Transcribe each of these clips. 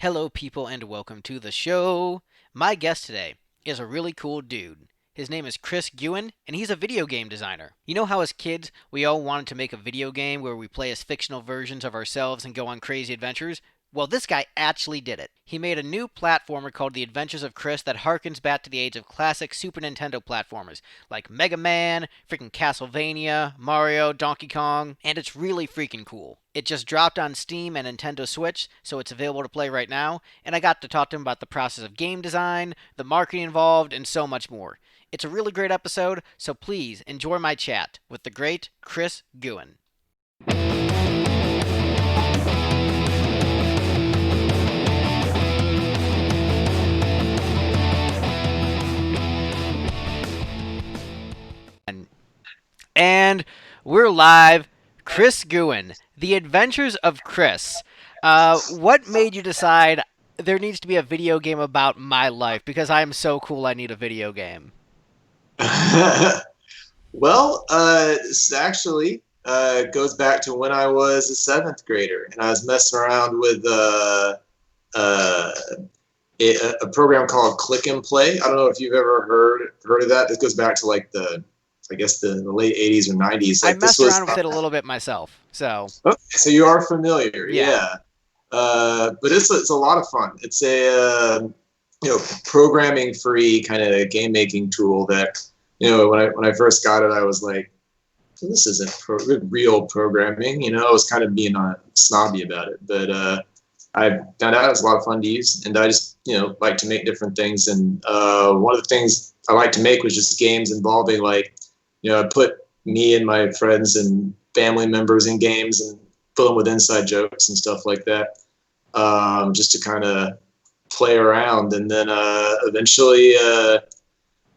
Hello, people, and welcome to the show. My guest today is a really cool dude. His name is Chris Guin, and he's a video game designer. You know how, as kids, we all wanted to make a video game where we play as fictional versions of ourselves and go on crazy adventures? Well, this guy actually did it. He made a new platformer called The Adventures of Chris that harkens back to the age of classic Super Nintendo platformers like Mega Man, freaking Castlevania, Mario, Donkey Kong, and it's really freaking cool. It just dropped on Steam and Nintendo Switch, so it's available to play right now, and I got to talk to him about the process of game design, the marketing involved, and so much more. It's a really great episode, so please enjoy my chat with the great Chris Guin. And we're live. Chris Guin, The Adventures of Chris. What made you decide there needs to be a video game about my life? Because I am so cool, I need a video game. Well, this actually goes back to when I was a seventh grader, and I was messing around with uh, a program called Click and Play. I don't know if you've ever heard of that. This goes back to like I guess the late '80s or '90s. I Like this messed was. around with it a little bit myself, so Okay, so you are familiar, yeah. yeah. But it's a lot of fun. It's a programming free kind of game making tool that when I first got it, I was like, this isn't real programming. I was kind of being snobby about it, but I found out it was a lot of fun to use, and I just like to make different things. And one of the things I like to make was just games involving I put me and my friends and family members in games and fill them with inside jokes and stuff like that, just to kind of play around. And then eventually,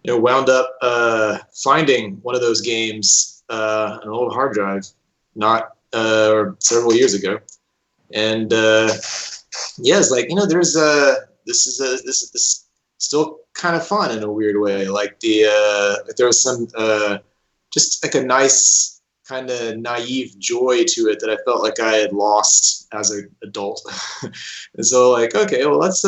wound up finding one of those games on an old hard drive, not or several years ago. And yeah, it's like there's this still kind of fun in a weird way. Like there was some just like a nice kind of naive joy to it that I felt like I had lost as an adult. And so like, okay, well let's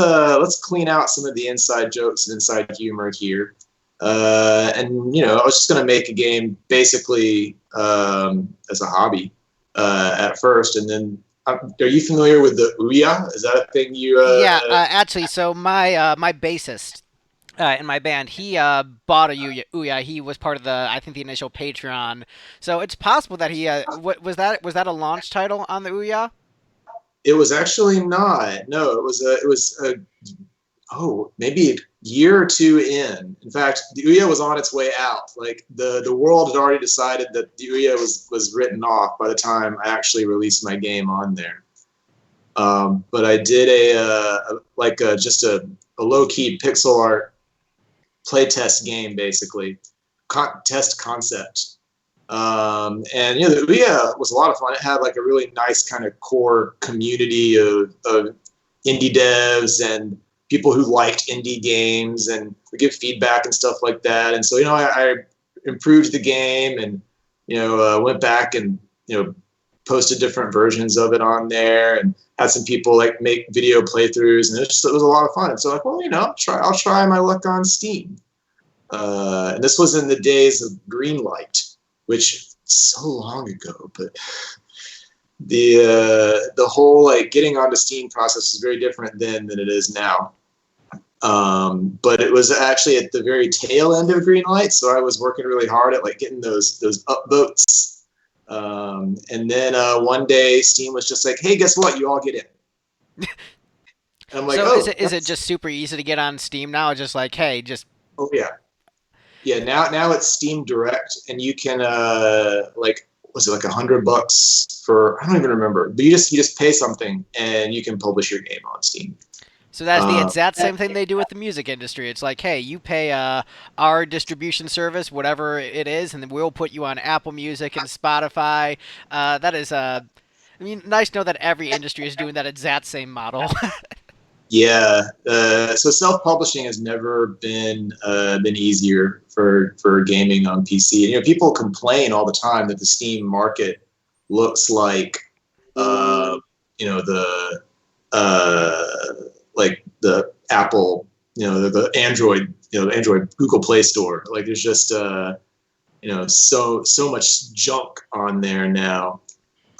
clean out some of the inside jokes and inside humor here. And I was just gonna make a game basically as a hobby at first, and then are you familiar with the Ouya? Is that a thing you? Yeah, actually, so my bassist in my band, he bought a Ouya. He was part of I think the initial Patreon. So it's possible that he was that a launch title on the Ouya? It was actually not. No, it was maybe a year or two in. In fact, the Ouya was on its way out. Like the world had already decided that the Ouya was written off by the time I actually released my game on there. But I did just a low key pixel art playtest game, basically test concept. And the Ouya was a lot of fun. It had like a really nice kind of core community of indie devs and people who liked indie games, and would give feedback and stuff like that. And so I improved the game, and went back and posted different versions of it on there, and had some people like make video playthroughs, and it was a lot of fun. And so like, well, I'll try my luck on Steam. And this was in the days of Greenlight, which so long ago, but the whole like getting onto Steam process is very different then than it is now. But it was actually at the very tail end of Greenlight, so I was working really hard at like getting those upvotes. And then one day Steam was just like, "Hey, guess what? You all get in." And I'm like, So "Oh, is it just super easy to get on Steam now? Just like, hey, just oh yeah, yeah." Now it's Steam Direct, and you can like, was it like $100 for? I don't even remember. But you just pay something, and you can publish your game on Steam. so that's the Um, exact same thing they do with the music industry. It's like, hey, you pay our distribution service, whatever it is, and then we'll put you on Apple Music and Spotify. That is I mean, nice to know that every industry is doing that exact same model. Yeah, so self-publishing has never been easier for gaming on PC. And, people complain all the time that the Steam market looks like, the Apple, the Android, Android Google Play Store. Like there's just so much junk on there now.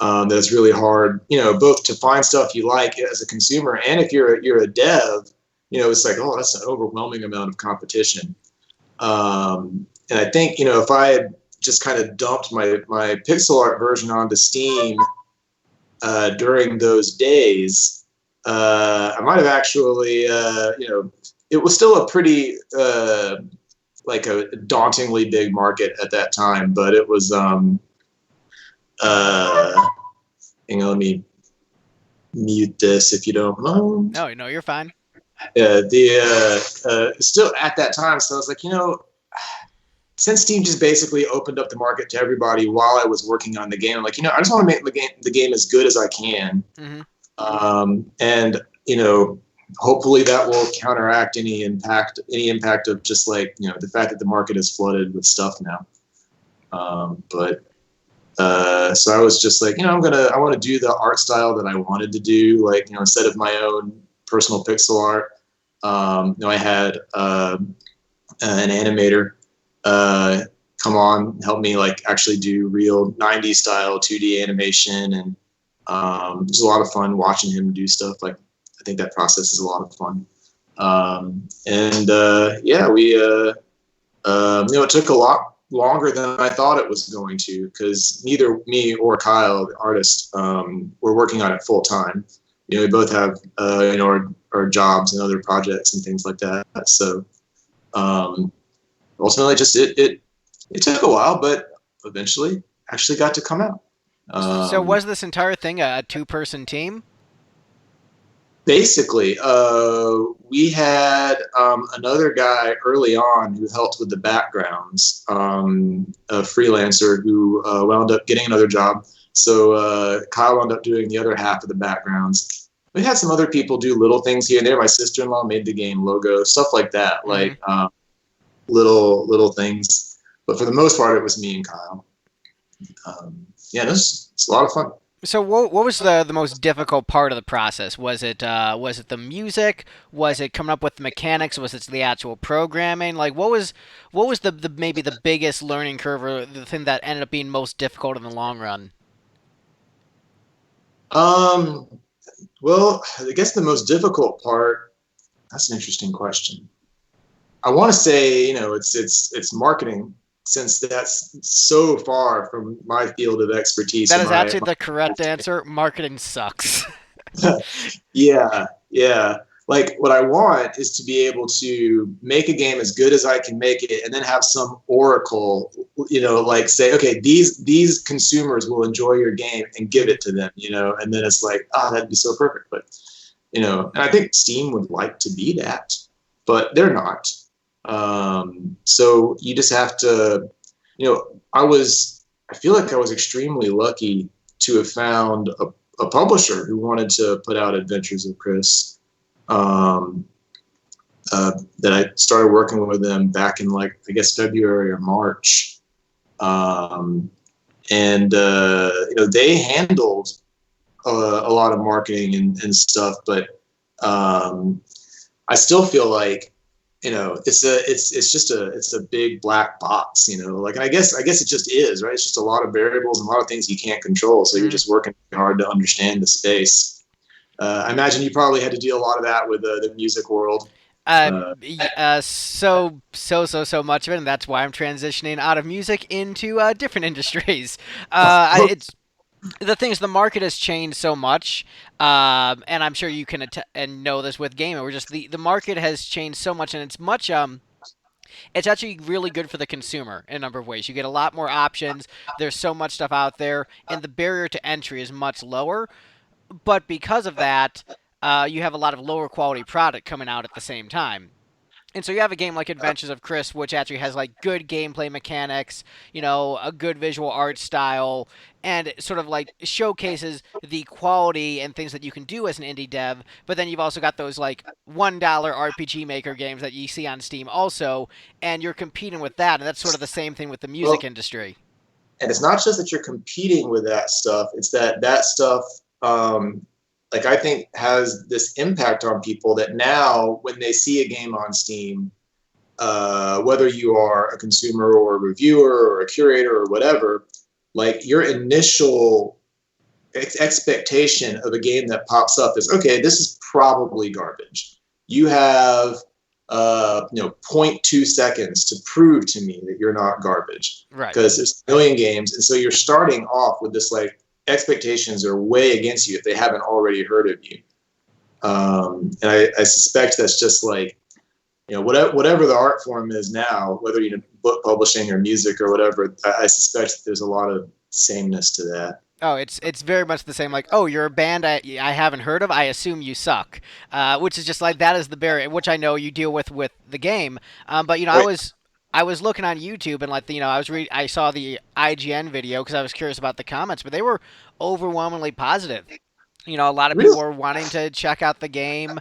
That it's really hard, both to find stuff you like as a consumer, and if you're a dev, it's like, oh, that's an overwhelming amount of competition. And I think, if I had just kind of dumped my pixel art version onto Steam during those days, I might have actually, it was still a pretty like a dauntingly big market at that time, but it was let me mute this if you don't mind. No, you're fine. Still at that time, so I was like, since Steam just basically opened up the market to everybody while I was working on the game, I'm like, I just want to make the game as good as I can. And hopefully that will counteract any impact of just like, the fact that the market is flooded with stuff now. So I was just like, I want to do the art style that I wanted to do, like, instead of my own personal pixel art. I had an animator come on, help me like actually do real 90s style 2D animation, and it was a lot of fun watching him do stuff. Like, I think that process is a lot of fun. It took a lot longer than I thought it was going to, because neither me or Kyle, the artist, were working on it full time. We both have our jobs and other projects and things like that. So ultimately, just it took a while, but eventually actually got to come out. So was this entire thing a two-person team? Basically, we had another guy early on who helped with the backgrounds, a freelancer who wound up getting another job. So Kyle wound up doing the other half of the backgrounds. We had some other people do little things here and there. My sister-in-law made the game logo, stuff like that, like little things. But for the most part, it was me and Kyle. It's a lot of fun. So what was the most difficult part of the process? Was it the music? Was it coming up with the mechanics? Was it the actual programming? Like what was the maybe the biggest learning curve, or the thing that ended up being most difficult in the long run? Well, I guess the most difficult part, that's an interesting question. I want to say, it's marketing, since that's so far from my field of expertise. That is actually the correct answer. Marketing sucks. Yeah. Like, what I want is to be able to make a game as good as I can make it, and then have some oracle, like say, okay, these consumers will enjoy your game, and give it to them, and then it's like, that'd be so perfect. But, and I think Steam would like to be that, but they're not. So you just have to, I feel like I was extremely lucky to have found a publisher who wanted to put out Adventures of Chris. That I started working with them back in, like, I guess February or March. They handled a lot of marketing and stuff, but I still feel like, it's a big black box, like, and I guess it just is, right? It's just a lot of variables and a lot of things you can't control. So you're just working hard to understand the space. I imagine you probably had to deal a lot of that with the music world. So much of it, and that's why I'm transitioning out of music into different industries. It's the thing is, the market has changed so much, and I'm sure you can and know this with gaming. We're just the market has changed so much, and it's much it's actually really good for the consumer in a number of ways. You get a lot more options. There's so much stuff out there, and the barrier to entry is much lower. But because of that, you have a lot of lower quality product coming out at the same time. And so you have a game like Adventures of Chris, which actually has like good gameplay mechanics, a good visual art style, and sort of like showcases the quality and things that you can do as an indie dev. But then you've also got those like $1 RPG Maker games that you see on Steam also, and you're competing with that. And that's sort of the same thing with the music industry. And it's not just that you're competing with that stuff; it's that stuff like I think has this impact on people that now when they see a game on Steam, whether you are a consumer or a reviewer or a curator or whatever, like your initial expectation of a game that pops up is, okay, this is probably garbage. You have you know, zero point 0.2 seconds to prove to me that you're not garbage, Right. because there's a million games, and so you're starting off with this like expectations are way against you if they haven't already heard of you. And I suspect that's just like, you know, whatever the art form is now, whether you know, book publishing or music or whatever, I suspect there's a lot of sameness to that. Oh, it's very much the same. Like, oh, you're a band I haven't heard of. I assume you suck, which is just like that is the barrier, which I know you deal with the game. But you know, Right. I was looking on YouTube and like you know I saw the IGN video because I was curious about the comments, but they were overwhelmingly positive. You know, a lot of people Really? were wanting to check out the game.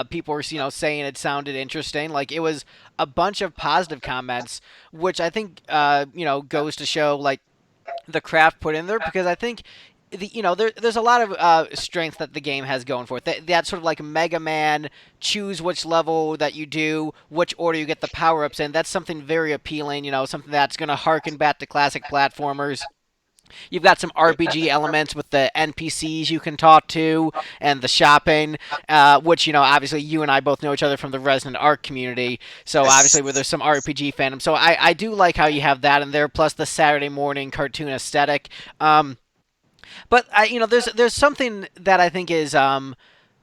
People were, you know, saying it sounded interesting. Like it was a bunch of positive comments, which I think, you know, goes to show like the craft put in there because I think you know there's a lot of strength that the game has going for it. That sort of like Mega Man, choose which level that you do, which order you get the power ups in. That's something very appealing. You know, something that's going to harken back to classic platformers. You've got some RPG elements with the NPCs you can talk to and the shopping, which, you know, obviously you and I both know each other from the Resident Art community. So obviously where Yes. there's some RPG fandom. So I do like how you have that in there, plus the Saturday morning cartoon aesthetic. But you know, there's something that I think is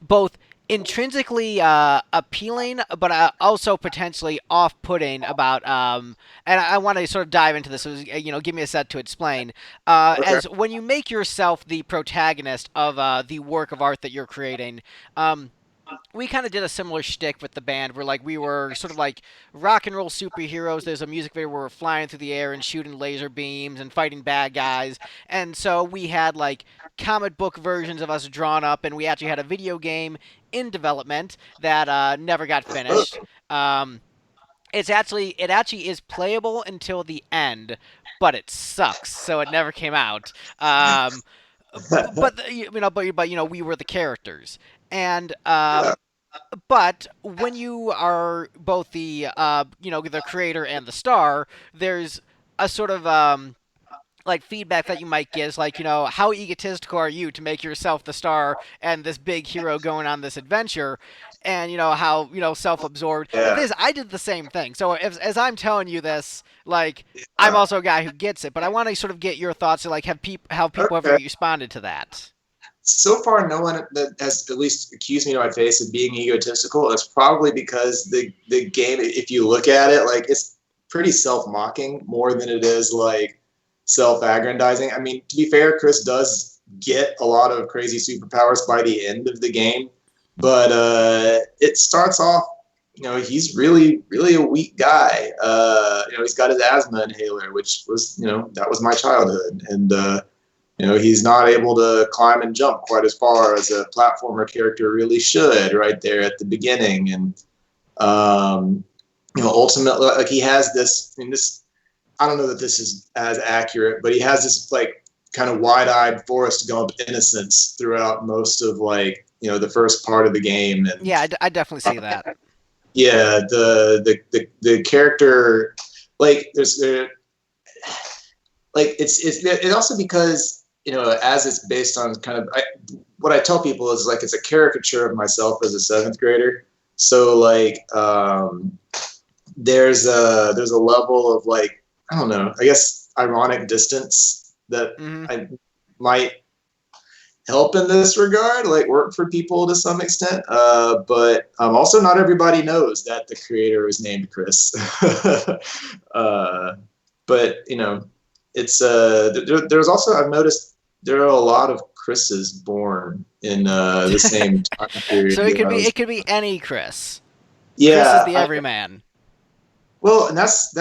both intrinsically appealing, but also potentially off-putting about. And I want to sort of dive into this. So, you know, give me a set to explain. Okay. As when you make yourself the protagonist of the work of art that you're creating. We kind of did a similar shtick with the band where like we were sort of like rock and roll superheroes. There's a music video where we're flying through the air and shooting laser beams and fighting bad guys. And so we had like comic book versions of us drawn up, and we actually had a video game in development that never got finished. It actually is playable until the end, but it sucks, so it never came out. But you know, but you know, we were the characters, and Yeah. but when you are both the you know the creator and the star, there's a sort of like feedback that you might get is like you know how egotistical are you to make yourself the star and this big hero going on this adventure, and you know how you know self-absorbed. And Yeah. this I did the same thing. So as I'm telling you this, like I'm Uh, also a guy who gets it, but I want to sort of get your thoughts. Like have how people have okay. responded to that. So far, no one that has at least accused me to my face of being egotistical. It's probably because the game, if you look at it, like it's pretty self mocking more than it is like self aggrandizing. I mean, to be fair, Chris does get a lot of crazy superpowers by the end of the game, but it starts off. You know, he's really a weak guy. You know, he's got his asthma inhaler, which was, you know, that was my childhood, and you know, he's not able to climb and jump quite as far as a platformer character really should right there at the beginning. And, you know, ultimately, like he has this, I mean, this, I don't know that this is as accurate, but he has this like kind of wide eyed Forrest Gump innocence throughout most of like, you know, the first part of the game. And Yeah, I definitely see that. yeah, the character, like there's like it's also because you know as it's based on kind of what I tell people is like it's a caricature of myself as a seventh grader. So like there's a level of like I don't know, I guess ironic distance that Hmm. I might help in this regard, like work for people to some extent. But also not everybody knows that the creator is named Chris. uh, but you know, it's there's also I've noticed there are a lot of Chris's born in the same time period So that I was. it could be any Chris. Chris is Yeah, the everyman. well, and that's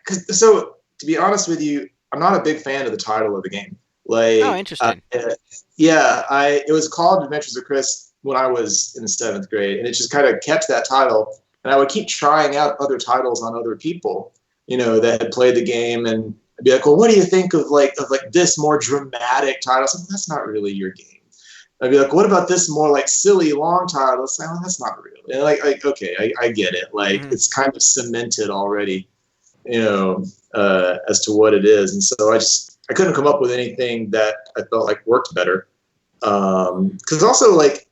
because so to be honest with you, I'm not a big fan of the title of the game. Oh, Like, interesting. yeah, I it was called Adventures of Chris when I was in the seventh grade, and it just kind of kept that title. And I would keep trying out other titles on other people, you know, that had played the game, and I'd be like, "Well, what do you think of like this more dramatic title?" I was like, "That's not really your game." I'd be like, what about this more like silly long title? It's like, oh, that's not real. And like okay, I get it. Like Hmm. it's kind of cemented already, as to what it is. And so I couldn't come up with anything that I felt like worked better. Because also like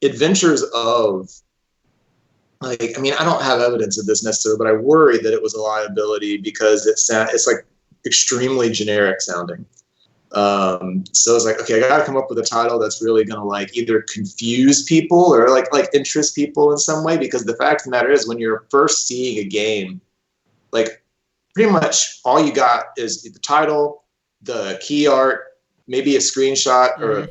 adventures of like, I mean, I don't have evidence of this necessarily, but I worry that it was a liability because it's like extremely generic sounding. So it's like, okay, I got to come up with a title that's really going to like either confuse people or like interest people in some way. Because the fact of the matter is, when you're first seeing a game, like pretty much all you got is the title, the key art, maybe a screenshot or Hmm. a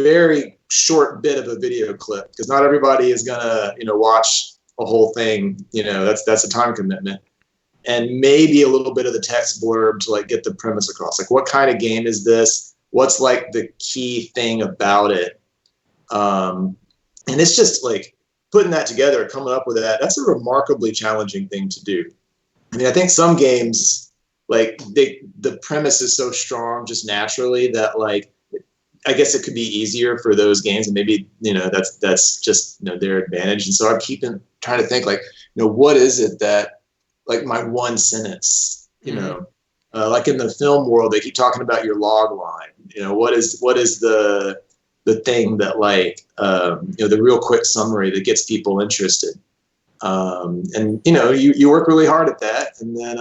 very short bit of a video clip. Because not everybody is gonna watch a whole thing. That's a time commitment, and maybe a little bit of the text blurb to like get the premise across. Like, what kind of game is this? What's like the key thing about it? And it's just like putting that together, coming up with that. That's a remarkably challenging thing to do. I mean, I think some games like the premise is so strong just naturally that like I guess it could be easier for those games, and maybe that's just their advantage. And so I'm keeping trying to think like what is it that like my one sentence, Hmm. like in the film world, they keep talking about your log line. What is the thing that like the real quick summary that gets people interested. And you work really hard at that, and then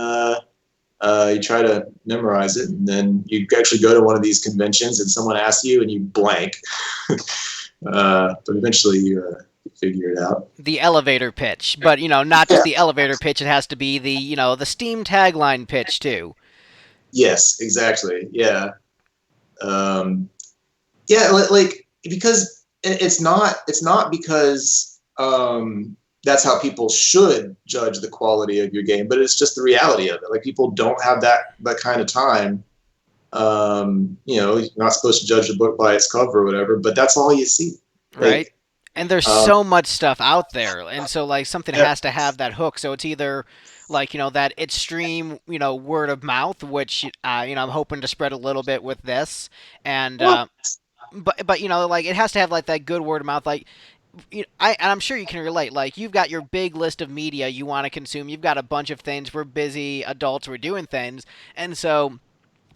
you try to memorize it, and then you actually go to one of these conventions, and someone asks you, and you blank. But eventually you figure it out. The elevator pitch, but not just Yeah. the elevator pitch. It has to be the Steam tagline pitch too. Yes. Exactly. Yeah. Um, yeah. Like because it's not because that's how people should judge the quality of your game, but it's just the reality of it. Like people don't have that kind of time. You're not supposed to judge a book by its cover or whatever, but that's all you see. Right? Like, And there's um, so much stuff out there, and so like something yeah, has to have that hook. So it's either like that extreme word of mouth, which I'm hoping to spread a little bit with this, and well, but like it has to have like that good word of mouth. Like and I'm sure you can relate. Like you've got your big list of media you want to consume. You've got a bunch of things. We're busy adults. We're doing things, and so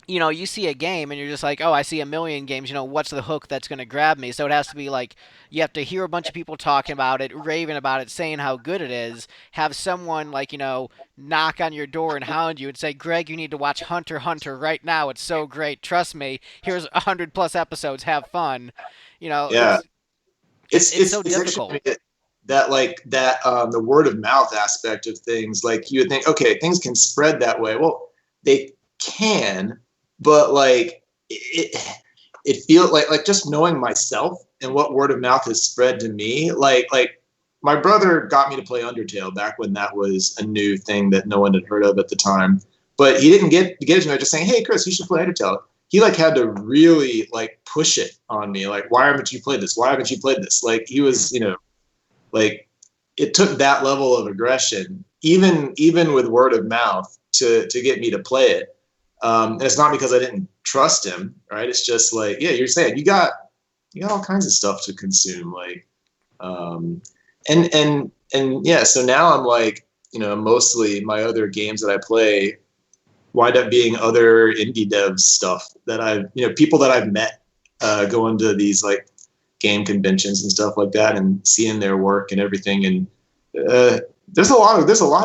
you see a game and you're just like, oh, I see a million games. What's the hook that's going to grab me? So it has to be like you have to hear a bunch of people talking about it, raving about it, saying how good it is. Have someone like knock on your door and hound you and say, Greg, you need to watch Hunter x Hunter right now. It's so great. Trust me. Here's 100+ episodes. Have fun. yeah, It's so it's interesting to difficult. me that like that the word of mouth aspect of things. Like you would think, okay, things can spread that way. Well, they can, but like it feels like just knowing myself and what word of mouth has spread to me. Like my brother got me to play Undertale back when that was a new thing that no one had heard of at the time. But he didn't get it to me just saying, "Hey, Chris, you should play Undertale." He like had to really like push it on me. Like, why haven't you played this? Why haven't you played this? Like he Hmm. was, like it took that level of aggression, even with word of mouth, to get me to play it. And it's not because I didn't trust him, right? It's just like, yeah, you're saying you got all kinds of stuff to consume, like, um, and yeah. So now I'm like, mostly my other games that I play wind up being other indie dev stuff that people that I've met going to these like game conventions and stuff like that, and seeing their work and everything. And there's a lot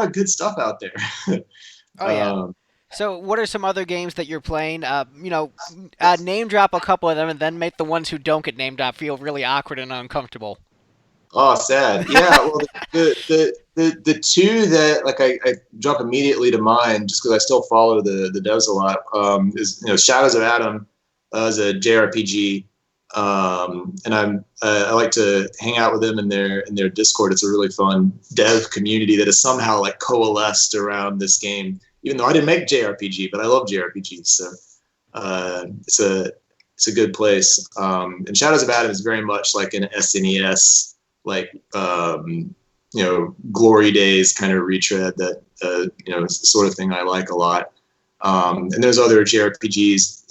of good stuff out there. Oh yeah. um, So, what are some other games that you're playing? Name drop a couple of them, and then make the ones who don't get named drop feel really awkward and uncomfortable. oh, sad. Yeah. Well, the two that like I jump immediately to mind just because I still follow the devs a lot is Shadows of Adam as a JRPG. And I like to hang out with them in their Discord. It's a really fun dev community that has somehow like coalesced around this game. Even though I didn't make JRPG, but I love JRPGs, so it's a good place. And Shadows of Adam is very much like an SNES, like glory days kind of retread that it's the sort of thing I like a lot. And there's other JRPGs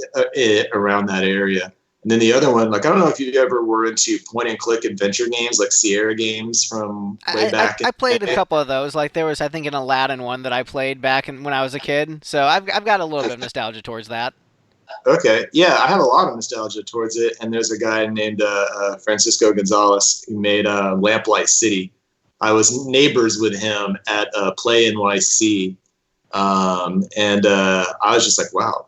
around that area. And then the other one, like I don't know if you ever were into point and click adventure games like Sierra games from way back in I the played a day. couple of those. Like there was, I think, an Aladdin one that I played back when I was a kid. So I've got a little bit of nostalgia towards that. Okay, yeah, I have a lot of nostalgia towards it. And there's a guy named Francisco Gonzalez who made Lamplight City. I was neighbors with him at Play NYC, and I was just like, wow,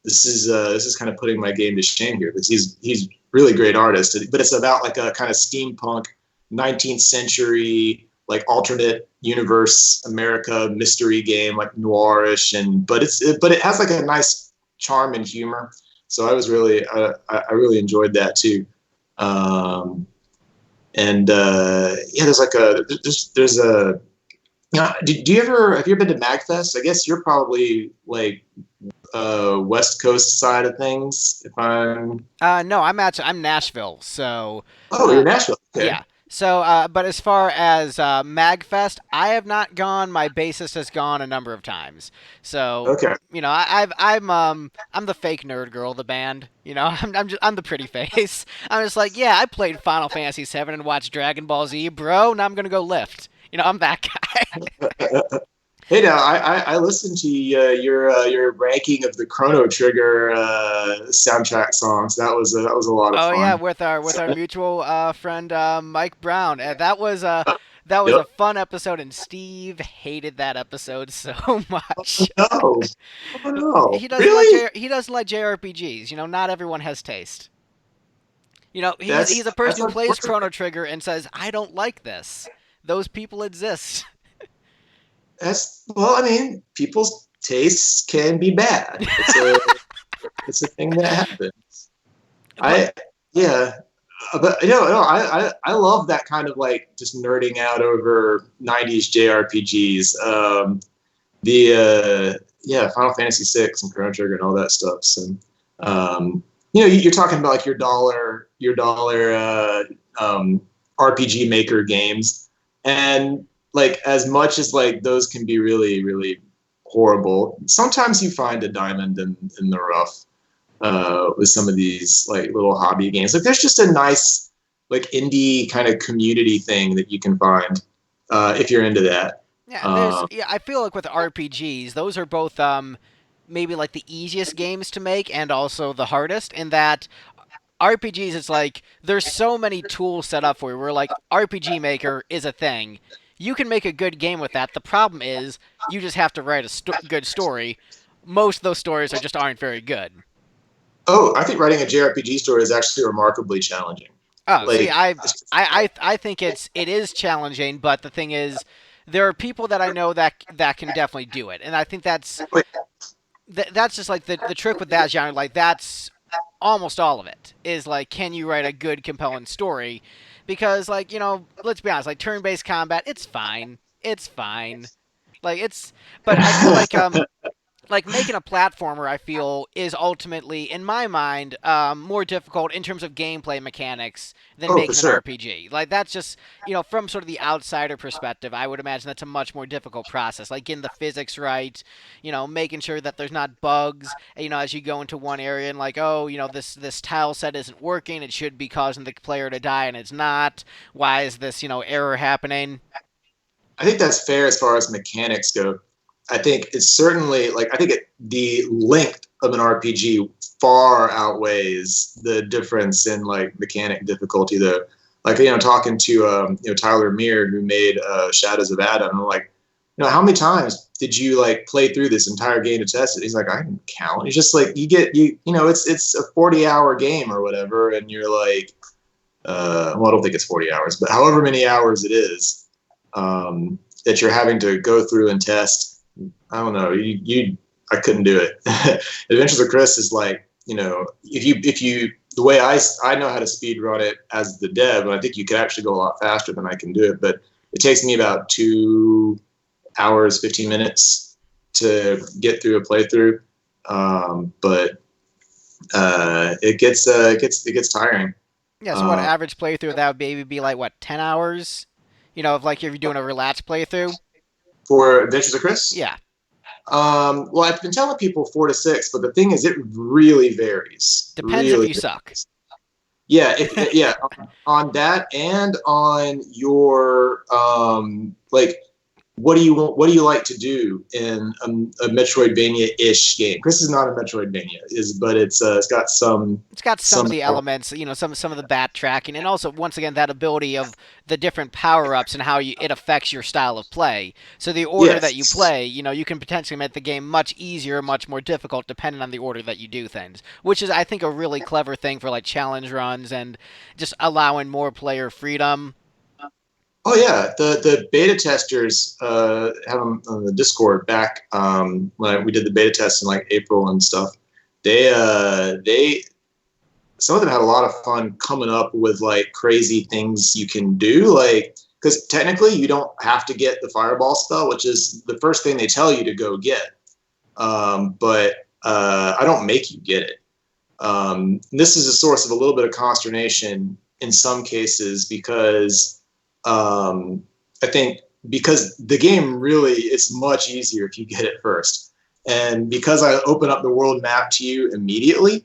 this is kind of putting my game to shame here because he's really great artist. But it's about like a kind of steampunk 19th century like alternate universe America mystery game, like noirish, and but it has like a nice charm and humor. So I was really I really enjoyed that too. Um, and yeah, there's a do you ever have you ever been to Magfest? I guess you're probably like West Coast side of things. If I'm No, I'm Nashville. So, oh, you're uh, Nashville. Okay, yeah. So, but as far as Magfest, I have not gone. My bassist has gone a number of times. So, okay. I'm the fake nerd girl of the band. I'm the pretty face. I'm just like, yeah, I played Final Fantasy VII and watched Dragon Ball Z, bro. Now I'm gonna go lift. I'm that guy. Hey, now I listened to your ranking of the Chrono Trigger soundtrack songs. That was a lot of Oh yeah, fun. with our mutual friend Mike Brown. That was a Yep. fun episode, and Steve hated that episode so much. No, oh no, He doesn't like really? he doesn't like JRPGs. Not everyone has taste. He's a That's person who plays unfortunate. Chrono Trigger and says, "I don't like this." Those people exist. That's well, I mean, people's tastes can be bad. It's a thing that happens. But I yeah, but no, I love that kind of like just nerding out over '90s JRPGs. The yeah, Final Fantasy VI and Chrono Trigger and all that stuff. So you're talking about like your dollar RPG Maker games, and like as much as like those can be really really horrible, sometimes you find a diamond in the rough with some of these like little hobby games. Like there's just a nice like indie kind of community thing that you can find if you're into that. yeah, Uh, I feel like with RPGs, those are both maybe like the easiest games to make and also the hardest. In that RPGs, it's like there's so many tools set up for you. Where like RPG Maker is a thing, you can make a good game with that. The problem is you just have to write a good story. Most of those stories are just aren't very good. oh, I think writing a JRPG story is actually remarkably challenging. Oh, see, Like, I think it is challenging, but the thing is, there are people that I know that can definitely do it, and I think wait, that's just like the trick with that genre. Like that's almost all of it is like, can you write a good, compelling story? Because like let's be honest, like turn-based combat, it's fine, like but I feel like making a platformer, I feel, is ultimately, in my mind, more difficult in terms of gameplay mechanics than oh, for making an sure. RPG. Like that's just from sort of the outsider perspective, I would imagine that's a much more difficult process. Like getting the physics right, making sure that there's not bugs. As you go into one area and like, oh, this tile set isn't working, it should be causing the player to die, and it's not. Why is this error happening? I think that's fair as far as mechanics go. I think it's certainly like the length of an RPG far outweighs the difference in like mechanic difficulty. Though, like talking to Tyler Mears who made Shadows of Adam, I'm like, how many times did you like play through this entire game to test it? He's like, I didn't count. He's just like it's a 40-hour game or whatever, and you're like, well, I don't think it's 40 hours, but however many hours it is that you're having to go through and test. I don't know. I couldn't do it. Adventures of Chris is like, if you, the way I know how to speed run it as the dev, and I think you could actually go a lot faster than I can do it, but it takes me about 2 hours, 15 minutes to get through a playthrough. But it gets tiring. Yeah, so what Uh, average playthrough that would maybe be like what 10 hours? If like if you're doing a relaxed playthrough. for Adventures of Chris, Yeah, well, I've been telling people 4 to 6, but the thing is, it really varies. depends if Really you suck. varies. Yeah, yeah, on that and on your like what do you like to do in a Metroidvania-ish game? Chris is not a Metroidvania, but it's got It's got some of some the elements, some of the bat tracking, and also once again that ability of the different power ups and how it affects your style of play. So the order that you yes. play, you can potentially make the game much easier, much more difficult, depending on the order that you do things. Which is, I think, a really clever thing for like challenge runs and just allowing more player freedom. Oh yeah, the beta testers have them on the Discord back when we did the beta test in like April and stuff. They some of them had a lot of fun coming up with like crazy things you can do, like because technically you don't have to get the fireball spell, which is the first thing they tell you to go get. But I don't make you get it. This is a source of a little bit of consternation in some cases because I think because the game really is much easier if you get it first, and because I open up the world map to you immediately,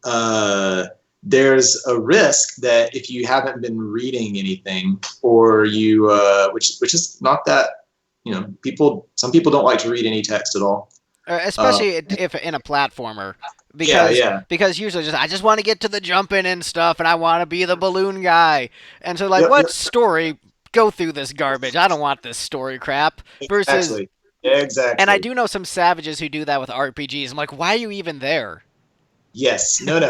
uh, there's a risk that if you haven't been reading anything or you which is not that some people don't like to read any text at all. uh, Especially if in a platformer, yeah, because yeah, usually I just want to get to the jumping and stuff, and I want to be the balloon guy, and so like yep, what yep, story? Go through this garbage. I don't want this story crap. Versus, exactly, and I exactly. do know some savages who do that with RPGs. I'm like, why are you even there? Yes, no,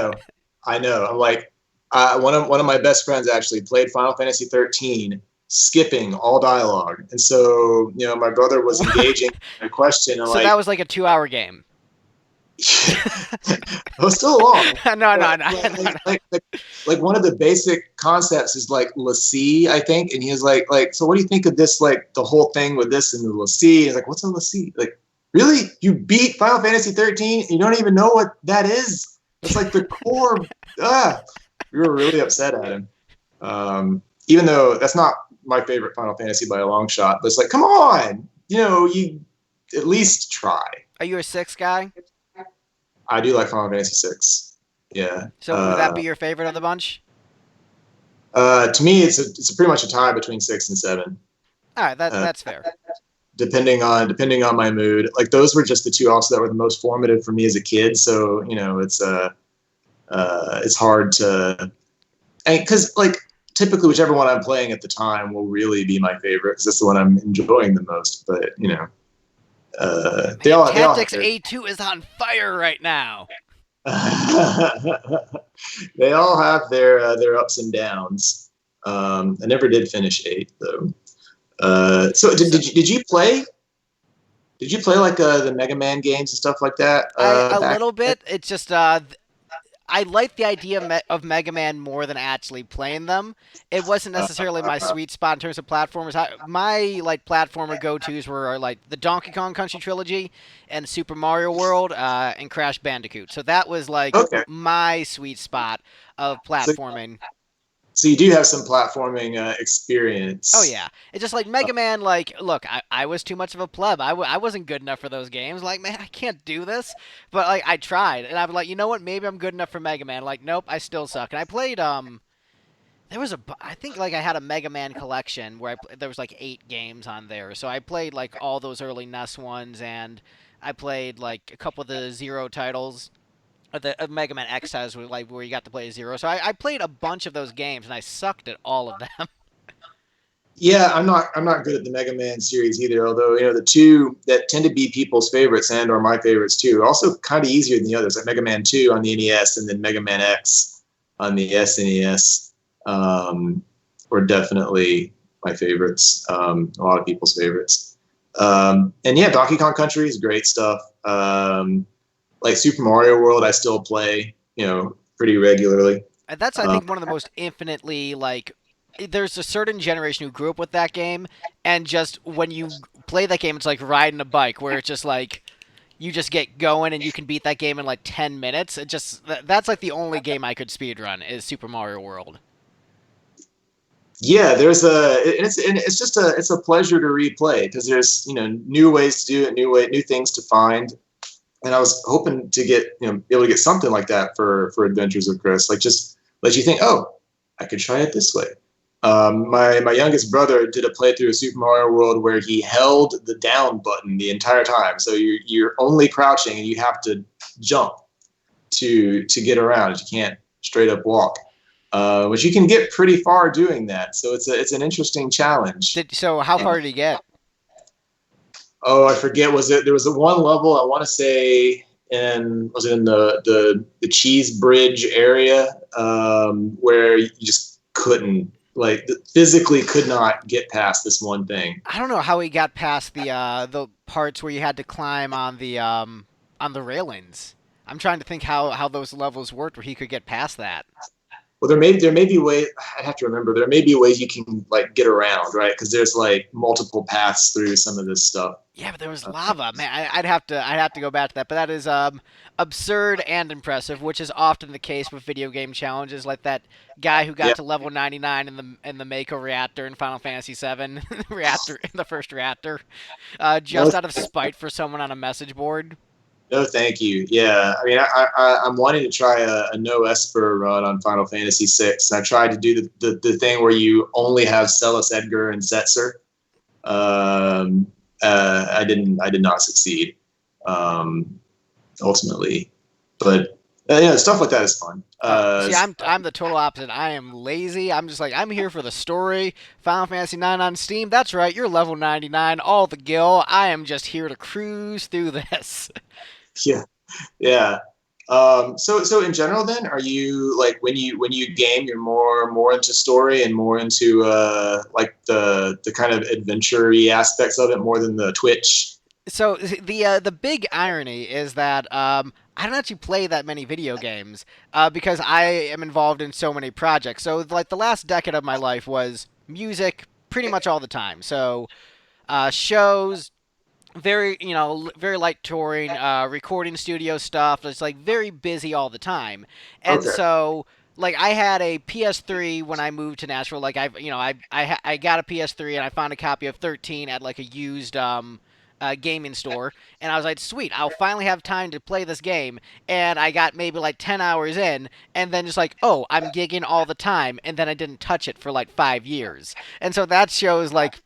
I know. I'm like, one of my best friends actually played Final Fantasy 13, skipping all dialogue, and so my brother was engaging in a question, and So that like, was like a 2 hour game. it was still long, No, no, no, but no, no. like one of the basic concepts is like lassie, I think, and he was like, so what do you think of this? Like the whole thing with this and the lassie. He's like, what's a lassie? Like, really? You beat Final Fantasy 13 and you don't even know what that is? It's like the core. Ah, we were really upset at him. Even though that's not my favorite Final Fantasy by a long shot, but it's like, come on, you at least try. Are you a six guy? I do like Final Fantasy 6. Yeah. So would that be your favorite of the bunch? To me, it's pretty much a tie between 6 and 7. All right, Uh, that's fair. depending on my mood. Like those were just the two also that were the most formative for me as a kid. So it's hard to, because like typically whichever one I'm playing at the time will really be my favorite because that's the one I'm enjoying the most. But they Man, all have Tactics their A2 is on fire right now. they all have their ups and downs. I never did finish 8 though. So So did you play? Did you play like the Mega Man games and stuff like that I a back little then? bit. It's just I like the idea of Mega Man more than actually playing them. It wasn't necessarily my Uh, sweet spot in terms of platformers. My like platformer go tos were like the Donkey Kong Country trilogy and Super Mario World and Crash Bandicoot. So that was like okay, my sweet spot of so platforming. so you do have some platforming Oh experience. yeah, it's just like Mega Man. Like, look, I was too much of a pleb. I wasn't good enough for those games. Like, man, I can't do this. But like, I tried, and I was like, you know what? Maybe I'm good enough for Mega Man. Like, nope, I still suck. And I played there was I think like I had a Mega Man collection where there was like 8 games on there. So I played like all those early NES ones, and I played like a couple of the Zero titles. The Mega Man X has like where you got to play Zero. So I played a bunch of those games, and I sucked at all of them. Yeah, I'm not good at the Mega Man series either. Although the two that tend to be people's favorites and or my favorites too, are also kind of easier than the others. Like Mega Man 2 on the NES and then Mega Man X on the SNES were definitely my favorites. A lot of people's favorites. And yeah, Donkey Kong Country is great stuff. Like Super Mario World, I still play pretty regularly. And that's, I Um, think, one of the most infinitely like. There's a certain generation who grew up with that game, and just when you play that game, it's like riding a bike, where it's just like you just get going and you can beat that game in like 10 minutes. It just that's like the only game I could speedrun is Super Mario World. Yeah, it's just a pleasure to replay because there's new ways to do it, new things to find, and I was hoping to get be able to get something like that for Adventures of Chris, like just But you think, oh, I could try it this way. My youngest brother did a playthrough of Super Mario World where he held the down button the entire time. So you're only crouching and you have to jump to get around. You can't straight up walk, which you can get pretty far doing that. So it's an interesting challenge. So how And far did he get? oh, I forget. Was it there was a one level I want to say in was it in the cheese bridge area where you just couldn't like physically could not get past this one thing. I don't know how he got past the parts where you had to climb on the railings. I'm trying to think how those levels worked where he could get past that. Well, there may be ways. I have to remember there may be ways you can like get around, right? Because there's like multiple paths through some of this stuff. Yeah, but there was lava, man. I'd have to go back to that. But that is absurd and impressive, which is often the case with video game challenges, like that guy who Yeah, got to level 99 in the Mako reactor in Final Fantasy VII, reactor in the first reactor, no, just out of spite for someone on a message board. no, thank you. Yeah, I mean, I'm wanting to try a no Esper run on Final Fantasy VI. I tried to do the thing where you only have Celis, Edgar, and Setzer. Um, I did not succeed um, ultimately, but stuff like that is fun. See, I'm the total opposite. I am lazy. I'm just like I'm here for the story. Final Fantasy 9 on Steam. That's right. You're level 99. All the gil. I am just here to cruise through this. Yeah, yeah. So in general, then, are you like when you game, you're more into story and more into like the kind of adventure-y aspects of it more than the Twitch? So the big irony is that I don't actually play that many video games because I am involved in so many projects. So like the last decade of my life was music pretty much all the time. So shows, very very light touring, recording studio stuff. It's like very busy all the time, and Okay, so like I had a PS3 when I moved to Nashville. Like I got a PS3 and I found a copy of 13 at like a used gaming store, and I was like, sweet, I'll finally have time to play this game. And I got maybe like 10 hours in, and then just like, oh, I'm gigging all the time, and then I didn't touch it for like 5 years, and so that shows like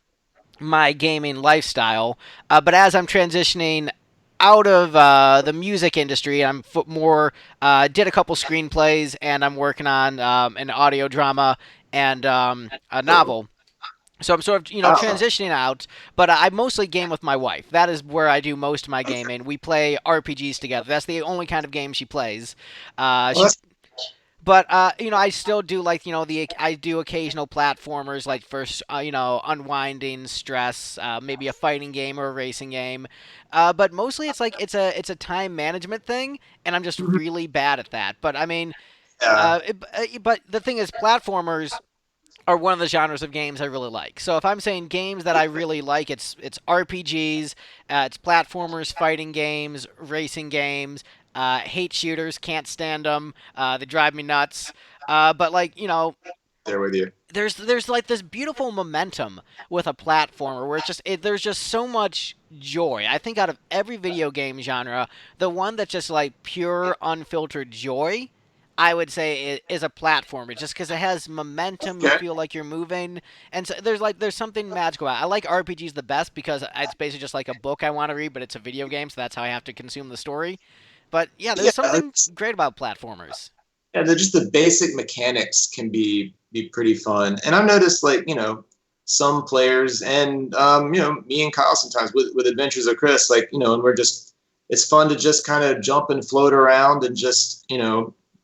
my gaming lifestyle. But as I'm transitioning out of the music industry, I'm more did a couple screenplays, and I'm working on an audio drama and a novel. So I'm sort of oh, transitioning out, but I mostly game with my wife. That is where I do most of my okay. gaming. We play RPGs together. That's the only kind of game she plays. Well, She that's but I still do like the I do occasional platformers like for unwinding stress, maybe a fighting game or a racing game. But mostly it's like it's a time management thing, and I'm just mhm, really bad at that. But I mean, yeah, but the thing is, platformers are one of the genres of games I really like. So if I'm saying games that I really like, it's RPGs, it's platformers, fighting games, racing games. Hate shooters, can't stand them. They drive me nuts. But like there with you. there's like this beautiful momentum with a platformer where there's just so much joy. I think out of every video game genre, the one that's just like pure unfiltered joy, I would say is a platformer, just because it has momentum. You Okay. feel like you're moving, and so there's something magical. I like RPGs the best because it's basically just like a book I want to read, but it's a video game, so that's how I have to consume the story. But yeah, there's Yeah, something great about platformers. yeah, they're just the basic mechanics can be pretty fun. And I've noticed like, some players and me and Kyle sometimes with Adventures of Chris, like, and we're just it's fun to just kind of jump and float around and just,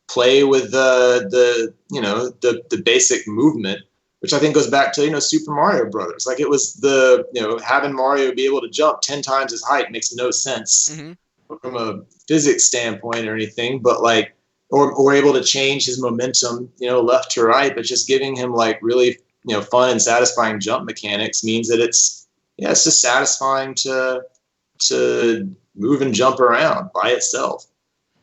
play with the basic movement, which I think goes back to, Super Mario Brothers. Like it was having Mario be able to jump 10 times his height makes no sense Hmm. from a physics standpoint or anything, but like or able to change his momentum, left to right, but just giving him like really, fun and satisfying jump mechanics means that it's just satisfying to move and jump around by itself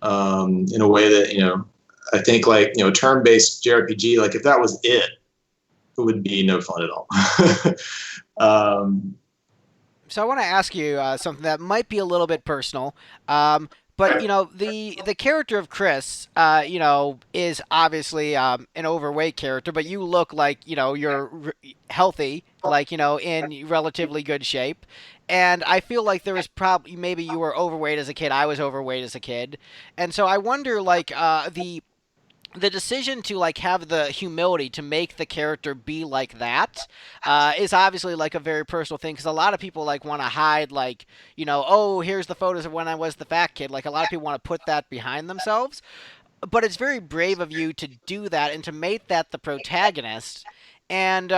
in a way that, I think like, turn-based JRPG, like if that was it would be no fun at all. um, So I want to ask you something that might be a little bit personal, but the character of Chris, is obviously an overweight character, but you look like you're healthy, like in relatively good shape. And I feel like there was probably maybe you were overweight as a kid. I was overweight as a kid, and so I wonder like the decision to like have the humility to make the character be like that is obviously like a very personal thing because a lot of people like want to hide like oh, here's the photos of when I was the fat kid. Like a lot of people want to put that behind themselves, but it's very brave of you to do that and to make that the protagonist and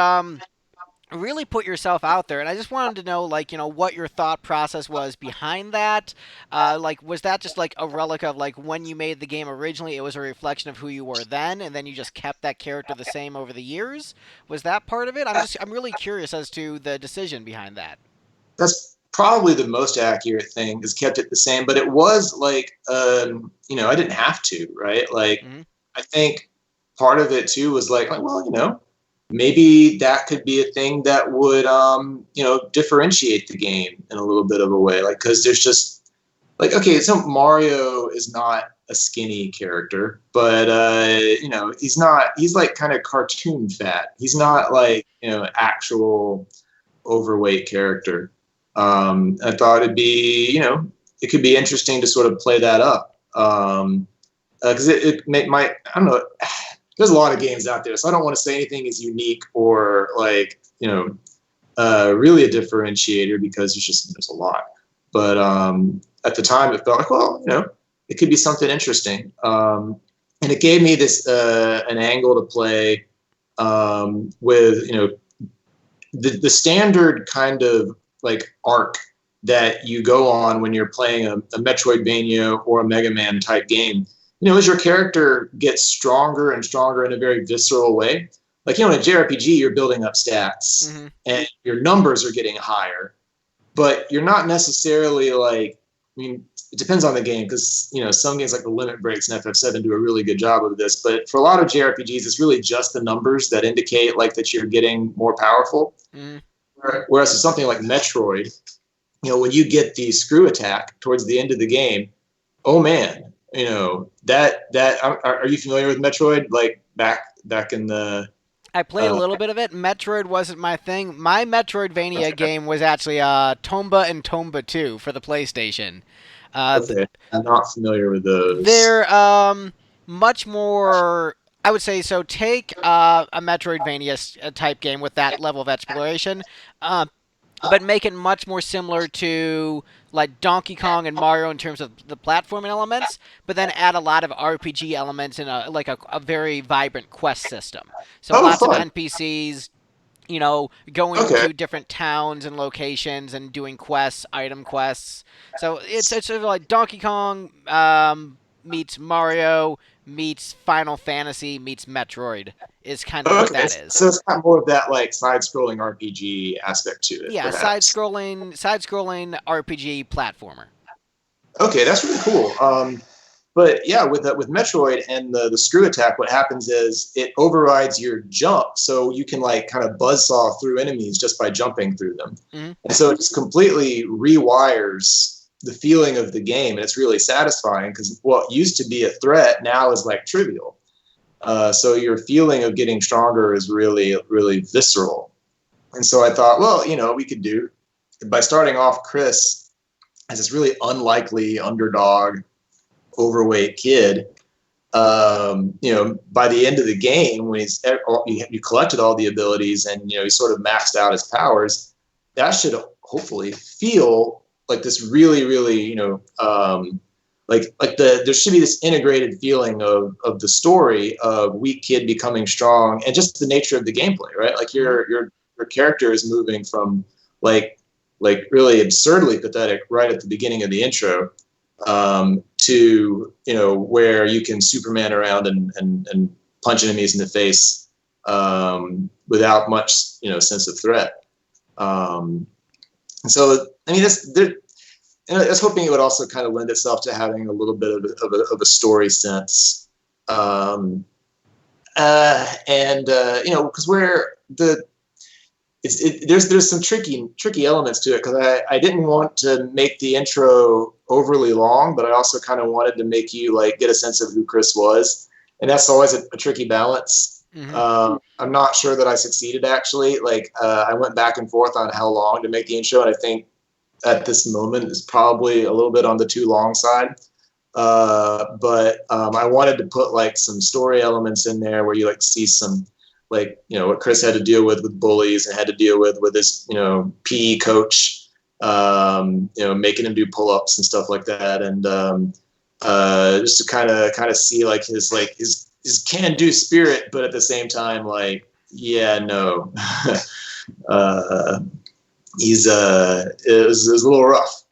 really put yourself out there. And I just wanted to know like what your thought process was behind that. Like was that just like a relic of like when you made the game originally, it was a reflection of who you were then, and then you just kept that character the same over the years? Was that part of it? I'm really curious as to the decision behind that. That's probably the most accurate thing, is kept it the same. But it was like, I didn't have to, right? Like, Mm-hmm. I think part of it too was like, well, maybe that could be a thing that would, differentiate the game in a little bit of a way. Like, because there's just like, okay, so Mario is not a skinny character, but he's like kind of cartoon fat. He's Mm-hmm. not like actual overweight character. I thought it could be interesting to sort of play that up. Because might, I don't know, there's a lot of games out there, so I don't want to say anything is unique or like, really a differentiator because there's a lot. But at the time, it felt like, well, it could be something interesting. And it gave me this an angle to play with, the standard kind of like arc that you go on when you're playing a Metroidvania or a Mega Man type game. As your character gets stronger and stronger in a very visceral way. Like, in a Jrpg, you're building up stats Mm-hmm. and your numbers are getting higher, but you're not necessarily like, it depends on the game because, some games like the Limit Breaks and FF7 do a really good job of this. But for a lot of JRPGs, it's really just the numbers that indicate like that you're getting more powerful. Mm-hmm. Whereas with something like Metroid, when you get the screw attack towards the end of the game, oh man, are you familiar with Metroid? Like back in the I played a uh, little bit of it. Metroid wasn't my thing. My Metroidvania game was actually Tomba and Tomba 2 for the PlayStation. Uh, okay, I'm not familiar with those. they're much more. I would say so. Take a Metroidvania type game with that level of exploration, uh, but make it much more similar to like Donkey Kong and Mario in terms of the platforming elements, but then add a lot of RPG elements in a very vibrant quest system. So Oh, lots of fun. NPCs, going Okay. to different towns and locations and doing quests, item quests. So it's sort of like Donkey Kong meets Mario meets Final Fantasy meets Metroid is kind of Oh, what okay. that is. So it's got more of that like side-scrolling RPG aspect to it, Yeah, perhaps. side scrolling RPG platformer. Okay, that's really cool. But yeah, with Metroid and the screw attack, what happens is it overrides your jump, so you can like kind of buzzsaw through enemies just by jumping through them, Mm-hmm. and so it just completely rewires the feeling of the game, and it's really satisfying because what used to be a threat now is like trivial. So your feeling of getting stronger is really really visceral, and so I thought, well, we could do by starting off Chris as this really unlikely underdog overweight kid. By the end of the game, when you collected all the abilities and he sort of maxed out his powers, that should hopefully feel like this really, really, there should be this integrated feeling of the story of weak kid becoming strong and just the nature of the gameplay, right? Like Mm-hmm. your character is moving from like really absurdly pathetic right at the beginning of the intro to where you can Superman around and punch enemies in the face without much sense of threat. So I mean, I was hoping it would also kind of lend itself to having a little bit of a story sense, and because where there's some tricky elements to it because I didn't want to make the intro overly long, but I also kind of wanted to make you like get a sense of who Chris was, and that's always a tricky balance. Hmm. I'm not sure that I succeeded actually. Like I went back and forth on how long to make the intro, and I think at this moment is probably a little bit on the too long side. But I wanted to put like some story elements in there where you like see some like what Chris had to deal with bullies and had to deal with his PE coach, making him do pull-ups and stuff like that, and just to kind of see like his can-do spirit, but at the same time like yeah no, uh, it was a little rough.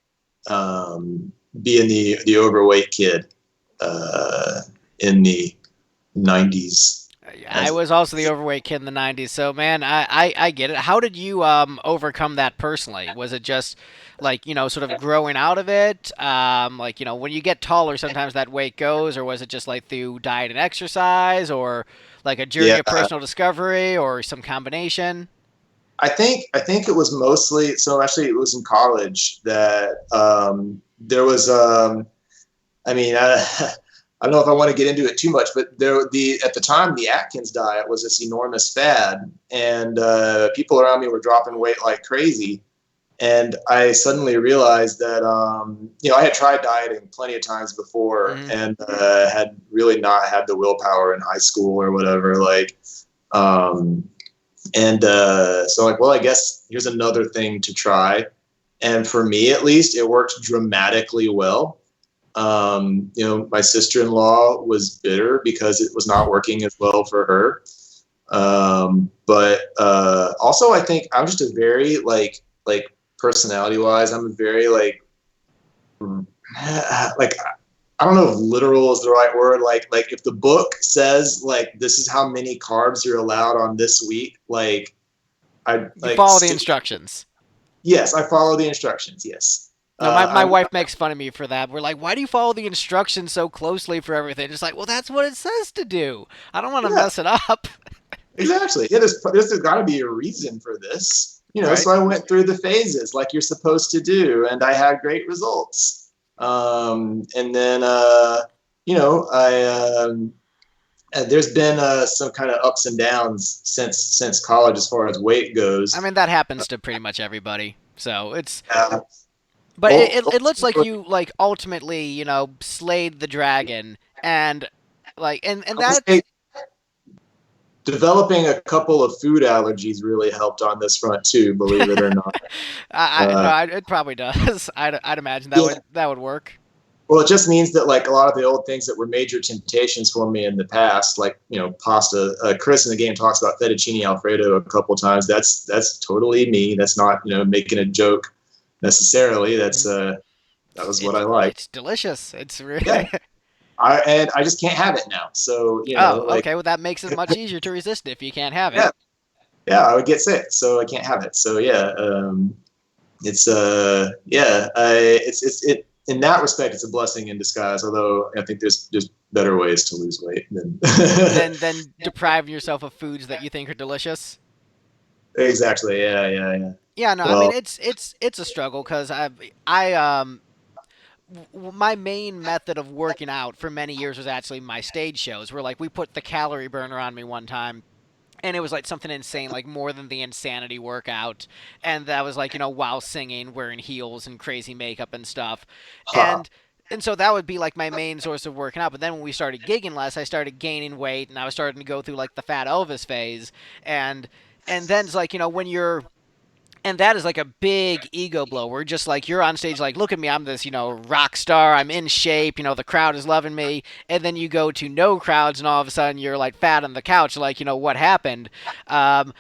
Being the overweight kid in the 90s. I was also the overweight kid in the '90s, so man, I get it. How did you overcome that personally? Was it just like sort of growing out of it? Like when you get taller, sometimes that weight goes, or was it just like through diet and exercise, or like a journey Yeah, of personal discovery, or some combination? I think it was mostly so. Actually, it was in college that there was. I mean, I don't know if I want to get into it too much, but at the time the Atkins diet was this enormous fad, and people around me were dropping weight like crazy. And I suddenly realized that I had tried dieting plenty of times before, Hmm. and had really not had the willpower in high school or whatever. Like, um, and so like, well, I guess here's another thing to try. And for me, at least, it worked dramatically well. My sister-in-law was bitter because it was not working as well for her. But also, I think I'm just a very like personality-wise, I'm a very like I don't know if literal is the right word. Like if the book says like this is how many carbs you're allowed on this week, like I You like follow the stick. instructions. Yes, I follow the instructions. Yes, No, my I'm wife makes fun of me for that. We're like, why do you follow the instructions so closely for everything? It's like, well, that's what it says to do. I don't want to yeah, mess it up. exactly. Yeah, there's got to be a reason for this. Right. So I went through the phases like you're supposed to do, and I had great results. And then I there's been some kind of ups and downs since college as far as weight I goes. mean, that happens to pretty much everybody. So it's, Uh, but it looks like ultimately, you like ultimately, slayed the dragon and like and I would that's say developing a couple of food allergies really helped on this front too, believe it or not. I no, Uh, it probably does. I'd imagine yeah, that would work. well, it just means that like a lot of the old things that were major temptations for me in the past, like pasta. Chris in the game talks about fettuccine alfredo a couple of times. That's totally me. That's not making a joke necessarily. That was what I like. It's delicious. It's really Yeah, I just can't have it now. So Oh, like okay. Well, that makes it much easier to resist if you can't have it. yeah, yeah, I would get sick, so I can't have it. So yeah, it's yeah, it in that respect, it's a blessing in disguise. Although I think there's better ways to lose weight than Then depriving yourself of foods that you think are delicious. exactly. Yeah, yeah, yeah. Yeah, no, I mean Well, it's a struggle because I my main method of working out for many years was actually my stage shows where like we put the calorie burner on me one time and it was like something insane, like more than the insanity workout. And that was like, while singing, wearing heels and crazy makeup and stuff. huh. And and so that would be like my main source of working out. But then when we started gigging less, I started gaining weight and I was starting to go through like the fat Elvis phase. And and then it's like, when you're and that is like a big ego blow. Where just like you're on stage, like, look at me, I'm this, rock star, I'm in shape, the crowd is loving me, and then you go to no crowds, and all of a sudden you're like fat on the couch, like, what happened? Um,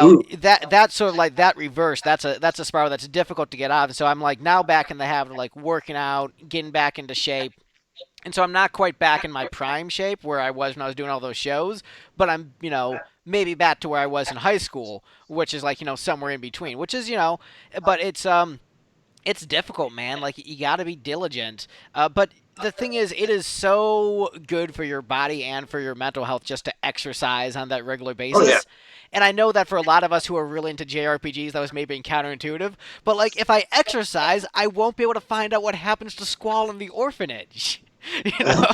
Ooh. that's sort of like that reverse. That's a spiral that's difficult to get out. And so I'm like now back in the habit of like working out, getting back into shape, and so I'm not quite back in my prime shape where I was when I was doing all those shows, but I'm, maybe back to where I was in high school, which is like, somewhere in between, which is, but it's difficult, man. Like you got to be diligent. But the thing is, it is so good for your body and for your mental health just to exercise on that regular Oh yeah. basis. And I know that for a lot of us who are really into JRPGs, that was maybe counterintuitive. But like, if I exercise, I won't be able to find out what happens to Squall in the orphanage. you know.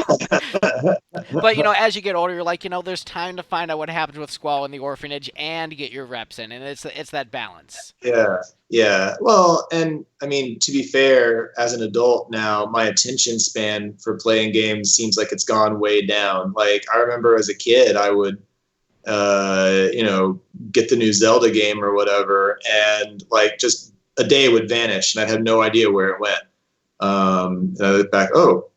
But as you get older, you're like, there's time to find out what happens with Squall in the orphanage and get your reps in, and it's that balance. Yeah, yeah. Well, and I mean, to be fair, as an adult now, my attention span for playing games seems like it's gone way down. Like I remember as a kid, I would, get the new Zelda game or whatever, and like just a day would vanish, and I'd have no idea where it went. And I look back, oh,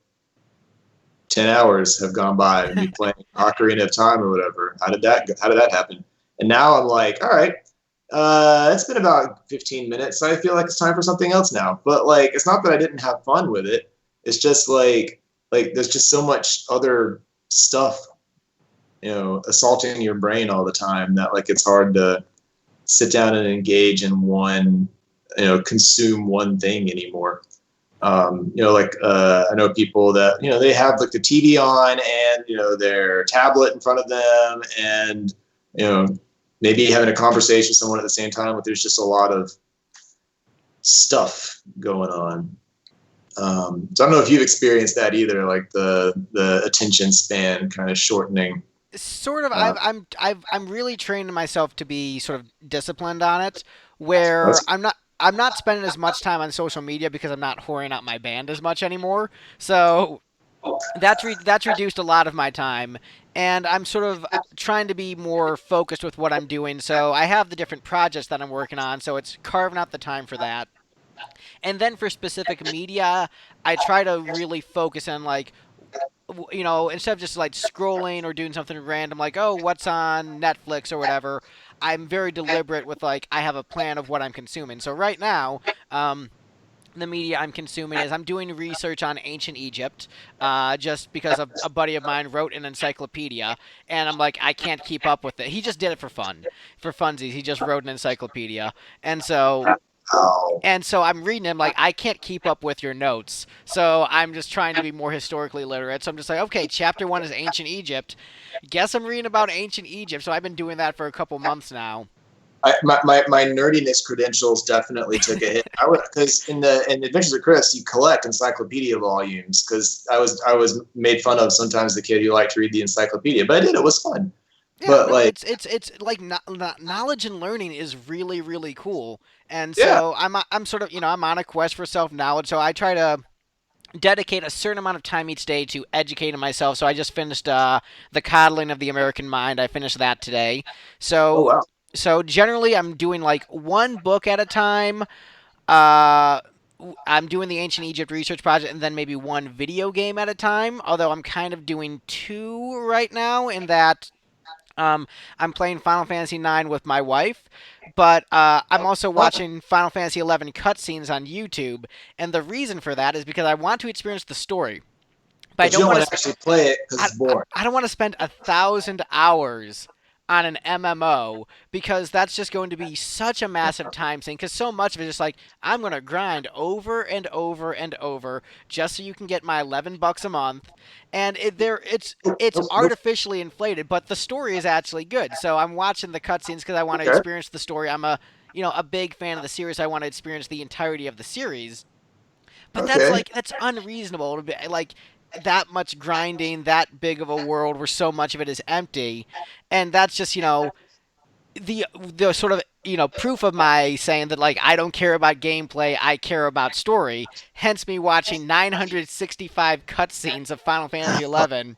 10 hours have gone by and me playing Ocarina of Time or whatever. How did that happen? And now I'm like, all right, it's been about 15 minutes. So I feel like it's time for something else now. But like, it's not that I didn't have fun with it. It's just like there's just so much other stuff, assaulting your brain all the time that like it's hard to sit down and engage in one, consume one thing anymore. I know people that they have like the TV on and their tablet in front of them, and maybe having a conversation with someone at the same time, but there's just a lot of stuff going on. So I don't know if you've experienced that either, like the attention span kind of shortening. Sort of. Uh, I'm really training myself to be sort of disciplined on it, where that's I'm not spending as much time on social media because I'm not whoring out my band as much anymore. So that's reduced a lot of my time, and I'm sort of trying to be more focused with what I'm doing. So I have the different projects that I'm working on, so it's carving out the time for that. And then for specific media, I try to really focus on like instead of just like scrolling or doing something random like, oh, what's on Netflix or whatever, I'm very deliberate with like, I have a plan of what I'm consuming. So right now, the media I'm consuming is I'm doing research on ancient Egypt, just because a buddy of mine wrote an encyclopedia, and I'm like, I can't keep up with it. He just did it for fun, for funsies. He just wrote an encyclopedia, and so oh, and so I'm reading him like I can't keep up with your notes. So I'm just trying to be more historically literate. So I'm just like, okay, chapter 1 is ancient Egypt. Guess I'm reading about ancient Egypt. So I've been doing that for a couple months now. my nerdiness credentials definitely took a hit. I because in Adventures of Chris, you collect encyclopedia volumes because I was made fun of sometimes the kid who liked to read the encyclopedia, but I did. It was fun. Yeah, But no, like, it's like knowledge and learning is really really cool. And yeah. so I'm sort of I'm on a quest for self knowledge. So I try to dedicate a certain amount of time each day to educating myself. So I just finished the Coddling of the American Mind. I finished that today. Oh So wow. so generally I'm doing like one book at a time. Uh, I'm doing the ancient Egypt research project and then maybe one video game at a time. Although I'm kind of doing two right now in that I'm playing Final Fantasy IX with my wife, but I'm also watching Final Fantasy XI cutscenes on YouTube, and the reason for that is because I want to experience the story, but I But you don't don't want want to to. actually play it because it's boring. I don't want to spend 1,000 hours on an MMO because that's just going to be such a massive time sink. Because so much of it is just like I'm going to grind over and over and over just so you can get my $11 a month, and it's Nope, nope. artificially inflated, but the story is actually good. So I'm watching the cutscenes because I want to Okay. experience the story. I'm a big fan of the series. I want to experience the entirety of the series. But Okay. that's unreasonable to be like that much grinding, that big of a world where so much of it is empty, and that's just the sort of proof of my saying that like I don't care about gameplay, I care about story. Hence me watching 965 cutscenes of Final Fantasy 11.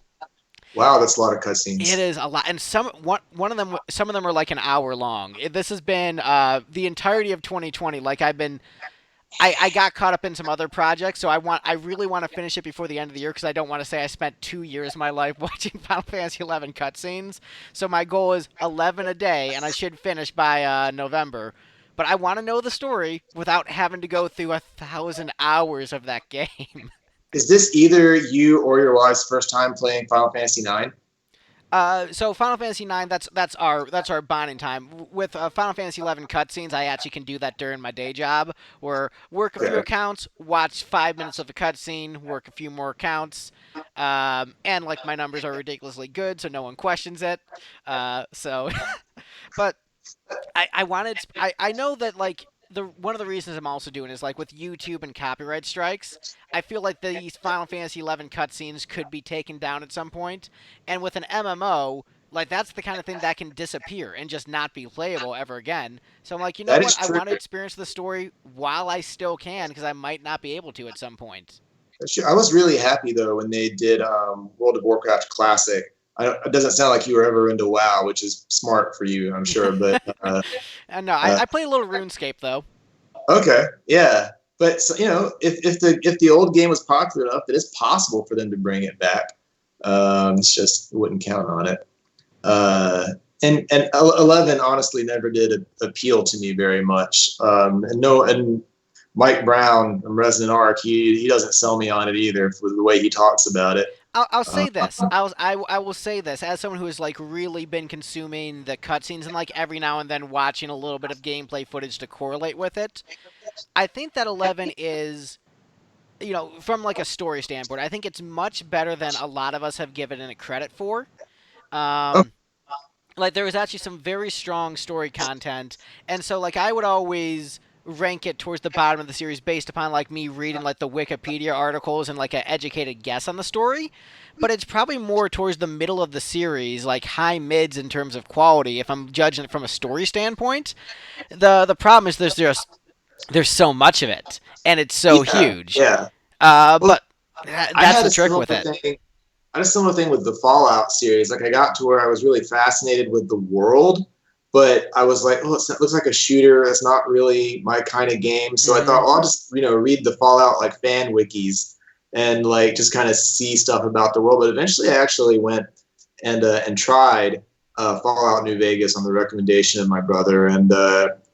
Wow, that's a lot of It cutscenes. is a lot, and some of them are like an hour long. This has been the entirety of 2020. Like I got caught up in some other projects, so I really want to finish it before the end of the year because I don't want to say I spent 2 years of my life watching Final Fantasy 11 cutscenes. So my goal is 11 a day, and I should finish by November. But I want to know the story without having to go through 1,000 hours of that game. Is this either you or your wife's first time playing Final Fantasy IX? So Final Fantasy IX, that's our bonding time. With Final Fantasy 11 cutscenes, I actually can do that during my day job, where work a few Okay. accounts, watch 5 minutes of a cutscene, work a few more accounts, and like my numbers are ridiculously good, so no one questions it. So But I wanted I know that like the one of the reasons I'm also doing is like with YouTube and copyright strikes, I feel like these Final Fantasy 11 cutscenes could be taken down at some point, and with an MMO, like that's the kind of thing that can disappear and just not be playable ever again. So I'm like, you know That what? is I true. want to experience the story while I still can because I might not be able to at some point. I was really happy though when they did World of Warcraft Classic. It doesn't sound like you were ever into WoW, which is smart for you, I'm sure. But And no, uh, I play a little RuneScape though. okay, yeah. But so, if the old game was popular enough, it is possible for them to bring it back. It's just wouldn't count on it. Uh, and 11 honestly never did appeal to me very much. And Mike Brown from Resident Arc, he doesn't sell me on it either for the way he talks about it. I'll Uh, say this. I will say this as someone who has like really been consuming the cutscenes and like every now and then watching a little bit of gameplay footage to correlate with it. I think that 11 is, from like a story standpoint, I think it's much better than a lot of us have given it credit for. oh, Um, like there was actually some very strong story content, and so like I would always rank it towards the bottom of the series based upon like me reading like the Wikipedia articles and like an educated guess on the story, but it's probably more towards the middle of the series, like high mids in terms of quality if I'm judging it from a story standpoint. The problem is there's so much of it and it's so yeah, huge. yeah. Well, But I that's had the a trick similar with it. thing. I had a similar thing with the Fallout series. Like I got to where I was really fascinated with the world, but I was like, oh, it looks like a shooter. That's not really my kind of game. So I Hmm. thought, well, I'll just read the Fallout like fan wikis and like just kind of see stuff about the world. But eventually, I actually went and tried Fallout New Vegas on the recommendation of my brother, and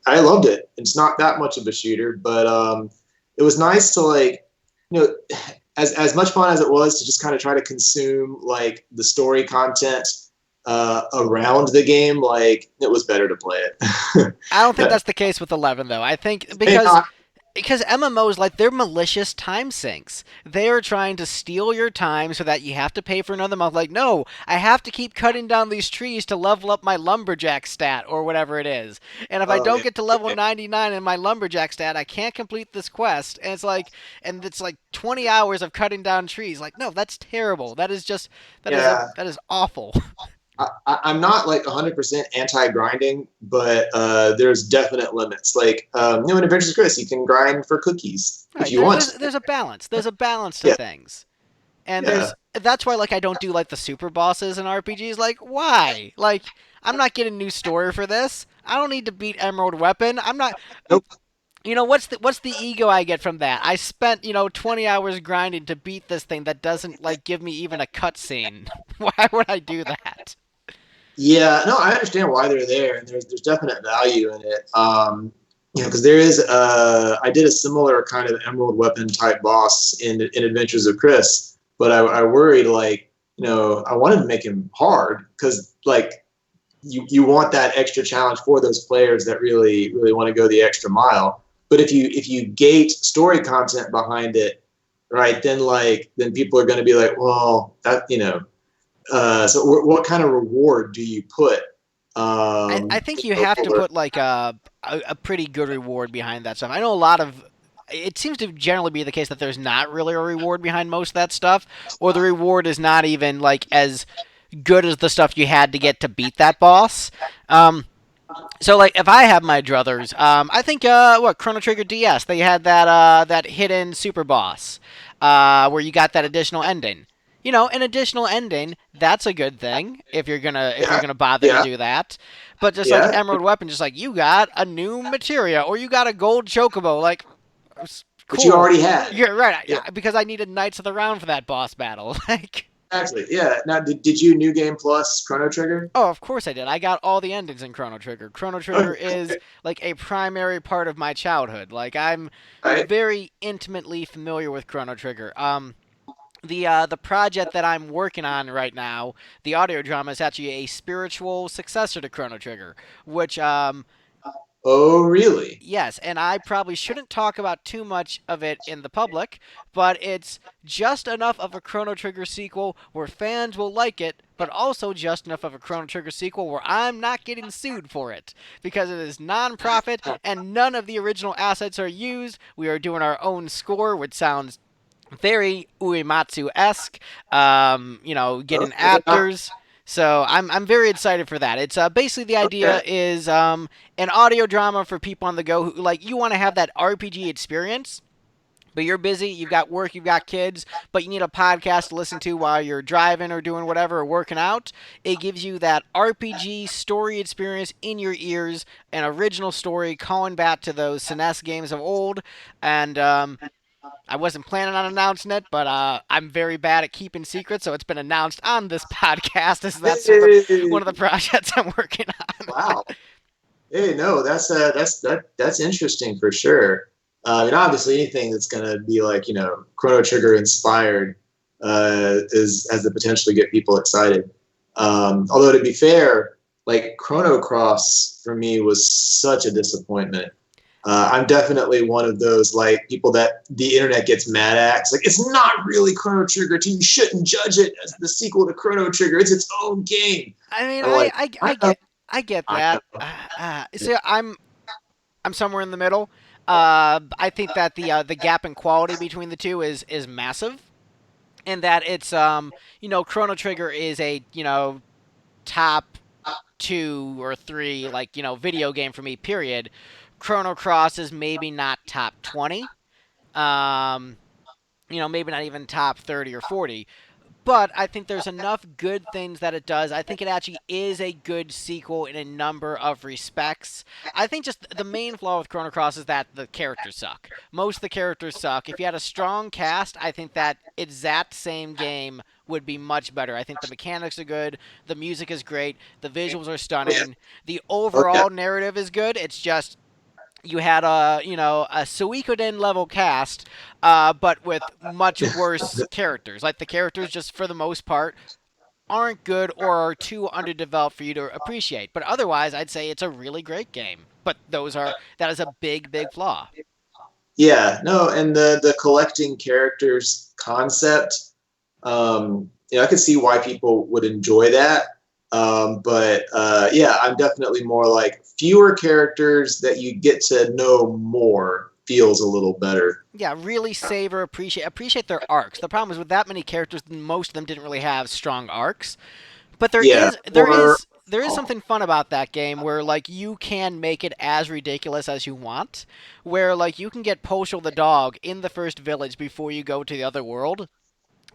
I loved it. It's not that much of a shooter, but it was nice to like you know as much fun as it was to just kind of try to consume like the story content around the game, like it was better to play it. I don't think that's the case with 11 though. I think May not, because MMOs like they're malicious time sinks. They are trying to steal your time so that you have to pay for another month. Like, no, I have to keep cutting down these trees to level up my lumberjack stat or whatever it is. And if I oh don't yeah, get to level 99 in my lumberjack stat, I can't complete this quest. And it's like 20 hours of cutting down trees. Like, no, that's terrible. yeah. that is awful. I'm not like 100% anti-grinding, but there's definite limits. Like, in Adventures Chris, you can grind for cookies if Right. you want. There's a balance. There's a balance to Yeah, things. And yeah. that's why like I don't do like the super bosses in RPGs. Like why? Like I'm not getting a new story for this. I don't need to beat Emerald Weapon. I'm not. Nope. What's the ego I get from that? I spent 20 hours grinding to beat this thing that doesn't like give me even a cutscene. Why would I do that? Yeah, no, I understand why they're there, and there's definite value in it. Because there is, I did a similar kind of Emerald Weapon type boss in Adventures of Chris, but I worried like, I wanted to make him hard because like you want that extra challenge for those players that really really want to go the extra mile. But if you gate story content behind it, right, then people are going to be like, well, so what kind of reward do you put? I think you have to put like a pretty good reward behind that stuff. I know a lot of it seems to generally be the case that there's not really a reward behind most of that stuff, or the reward is not even like as good as the stuff you had to get to beat that boss. So like if I have my druthers, I think Chrono Trigger DS they had that hidden super boss where you got that additional ending. An additional ending, that's a good thing if you're Yeah, gonna bother to yeah, do that. But just like yeah. Emerald Weapon, just like you got a new materia or you got a gold chocobo, like But you cool. already had. You're right, Yeah, because I needed Knights of the Round for that boss battle. Like exactly. Yeah. Now, did you New Game Plus Chrono Trigger? oh, of course I did. I got all the endings in Chrono Trigger. Chrono Trigger is Okay. like a primary part of my childhood. Like I'm Right. very intimately familiar with Chrono Trigger. The project that I'm working on right now, the audio drama, is actually a spiritual successor to Chrono Trigger, which Oh, really? Yes, and I probably shouldn't talk about too much of it in the public, but it's just enough of a Chrono Trigger sequel where fans will like it, but also just enough of a Chrono Trigger sequel where I'm not getting sued for it because it is non-profit and none of the original assets are used. We are doing our own score, which sounds very Uematsu esque. Getting Okay. actors. So I'm very excited for that. It's basically the Okay. idea is an audio drama for people on the go who like you want to have that RPG experience. But you're busy, you've got work, you've got kids, but you need a podcast to listen to while you're driving or doing whatever or working out. It gives you that RPG story experience in your ears, an original story calling back to those SNES games of old. And I wasn't planning on announcing it, but I'm very bad at keeping secrets, so it's been announced on this podcast as that's Hey, one of the projects I'm working on. wow. Hey, no, that's interesting for sure. And obviously, anything that's gonna be like Chrono Trigger inspired is has the potential to get people excited. Although to be fair, like Chrono Cross for me was such a disappointment. I'm definitely one of those like people that the internet gets mad at. It's like it's not really Chrono Trigger. You shouldn't judge it as the sequel to Chrono Trigger. It's its own game. I mean, I'm like, I know, I get I that. know. See, I'm somewhere in the middle. I think that the gap in quality between the two is massive, and that it's Chrono Trigger is a top two or three like video game for me. Period. Chrono Cross is maybe not top 20. Um, maybe not even top 30 or 40. But I think there's enough good things that it does. I think it actually is a good sequel in a number of respects. I think just the main flaw with Chrono Cross is that the characters suck. Most of the characters suck. If you had a strong cast, I think that exact same game would be much better. I think the mechanics are good, the music is great, the visuals are Oh, yeah. stunning, the Oh, yeah. overall narrative is good. It's just you had a Suikoden level cast, but with much worse characters. Like the characters, just for the most part, aren't good or are too underdeveloped for you to appreciate. But otherwise, I'd say it's a really great game. But that is a big flaw. Yeah, no, and the collecting characters concept, I could see why people would enjoy that. But yeah, I'm definitely more like fewer characters that you get to know more feels a little better. Yeah, really savor, appreciate their arcs. The problem is with that many characters, most of them didn't really have strong arcs. But there Yeah, is there or is there is something fun about that game where like you can make it as ridiculous as you want, where like you can get Poshel the dog in the first village before you go to the other world.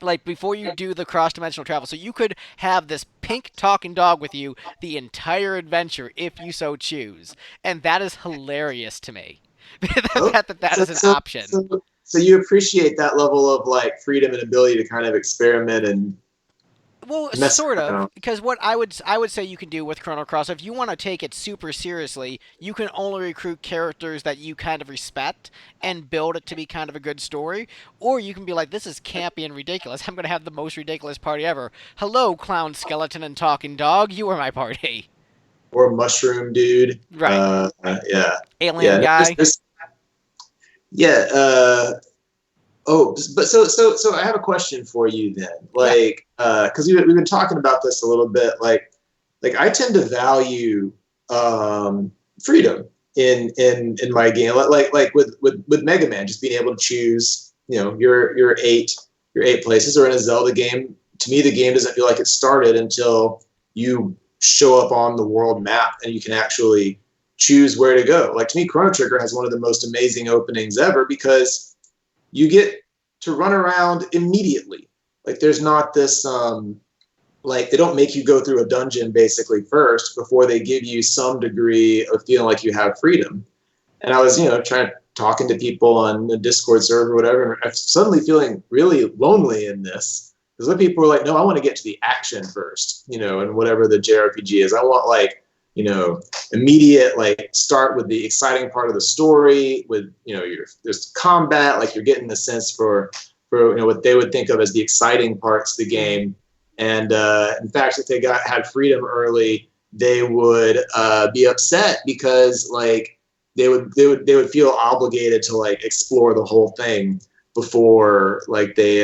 Like before you do the cross-dimensional travel. So you could have this pink talking dog with you the entire adventure if you so choose. And that is hilarious to me. the oh, fact that that so, is an so option. so so you appreciate that level of like freedom and ability to kind of experiment and Well, mess sort of, around. because what I would say you can do with Chrono Cross, if you want to take it super seriously, you can only recruit characters that you kind of respect and build it to be kind of a good story, or you can be like, this is campy and ridiculous. I'm gonna have the most ridiculous party ever. Hello, clown skeleton and talking dog. You are my party. Or mushroom dude. Right. Yeah, Alien yeah. No, guy. yeah. Oh, but so I have a question for you then. Yeah. Like, because we've been talking about this a little bit. Like I tend to value freedom in my game. Like with Mega Man, just being able to choose, your eight places, or in a Zelda game. To me, the game doesn't feel like it started until you show up on the world map and you can actually choose where to go. Like to me, Chrono Trigger has one of the most amazing openings ever because you get to run around immediately. Like there's not this like they don't make you go through a dungeon basically first before they give you some degree of feeling like you have freedom. And I was, trying talking to people on the Discord server or whatever, and I'm suddenly feeling really lonely in this. Because when people are like, no, I want to get to the action first, and whatever the Jrpg is. I want like, immediate like start with the exciting part of the story with there's combat, like you're getting the sense for what they would think of as the exciting parts of the Mm. game. And in fact, if they had freedom early, they would be upset because like they would feel obligated to like explore the whole thing before like they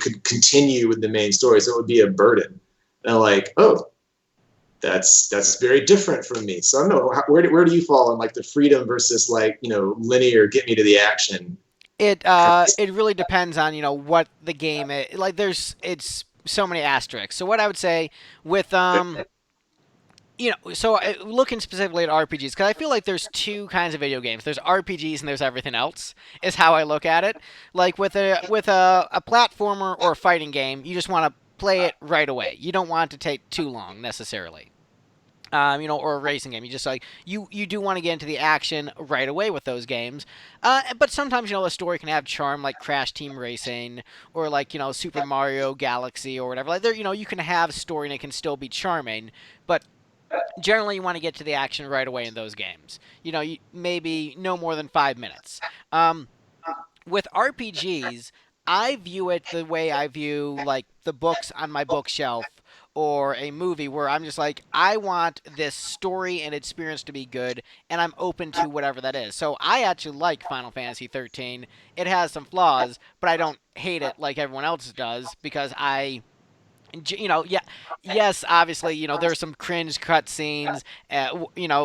could continue with the main story. So it would be a burden. And I'm like, oh, that's very different from me. So I don't know, where do you fall on like the freedom versus like linear get me to the action? It really depends on what the game is. Like it's so many asterisks. So what I would say with looking specifically at RPGs, because I feel like there's two kinds of video games. There's RPGs and there's everything else. Is how I look at it. Like with a platformer or a fighting game, you just want to play it right away. You don't want it to take too long necessarily. Or a racing game. You just like you do want to get into the action right away with those games. But sometimes a story can have charm, like Crash Team Racing, or like Super Mario Galaxy or whatever. Like there, you can have story and it can still be charming, but generally you want to get to the action right away in those games. Maybe no more than 5 minutes. With RPGs, I view it the way I view like the books on my bookshelf or a movie where I'm just like, I want this story and experience to be good, and I'm open to whatever that is. So I actually like Final Fantasy 13. It has some flaws, but I don't hate it like everyone else does because yeah, yes, obviously, there's some cringe cutscenes,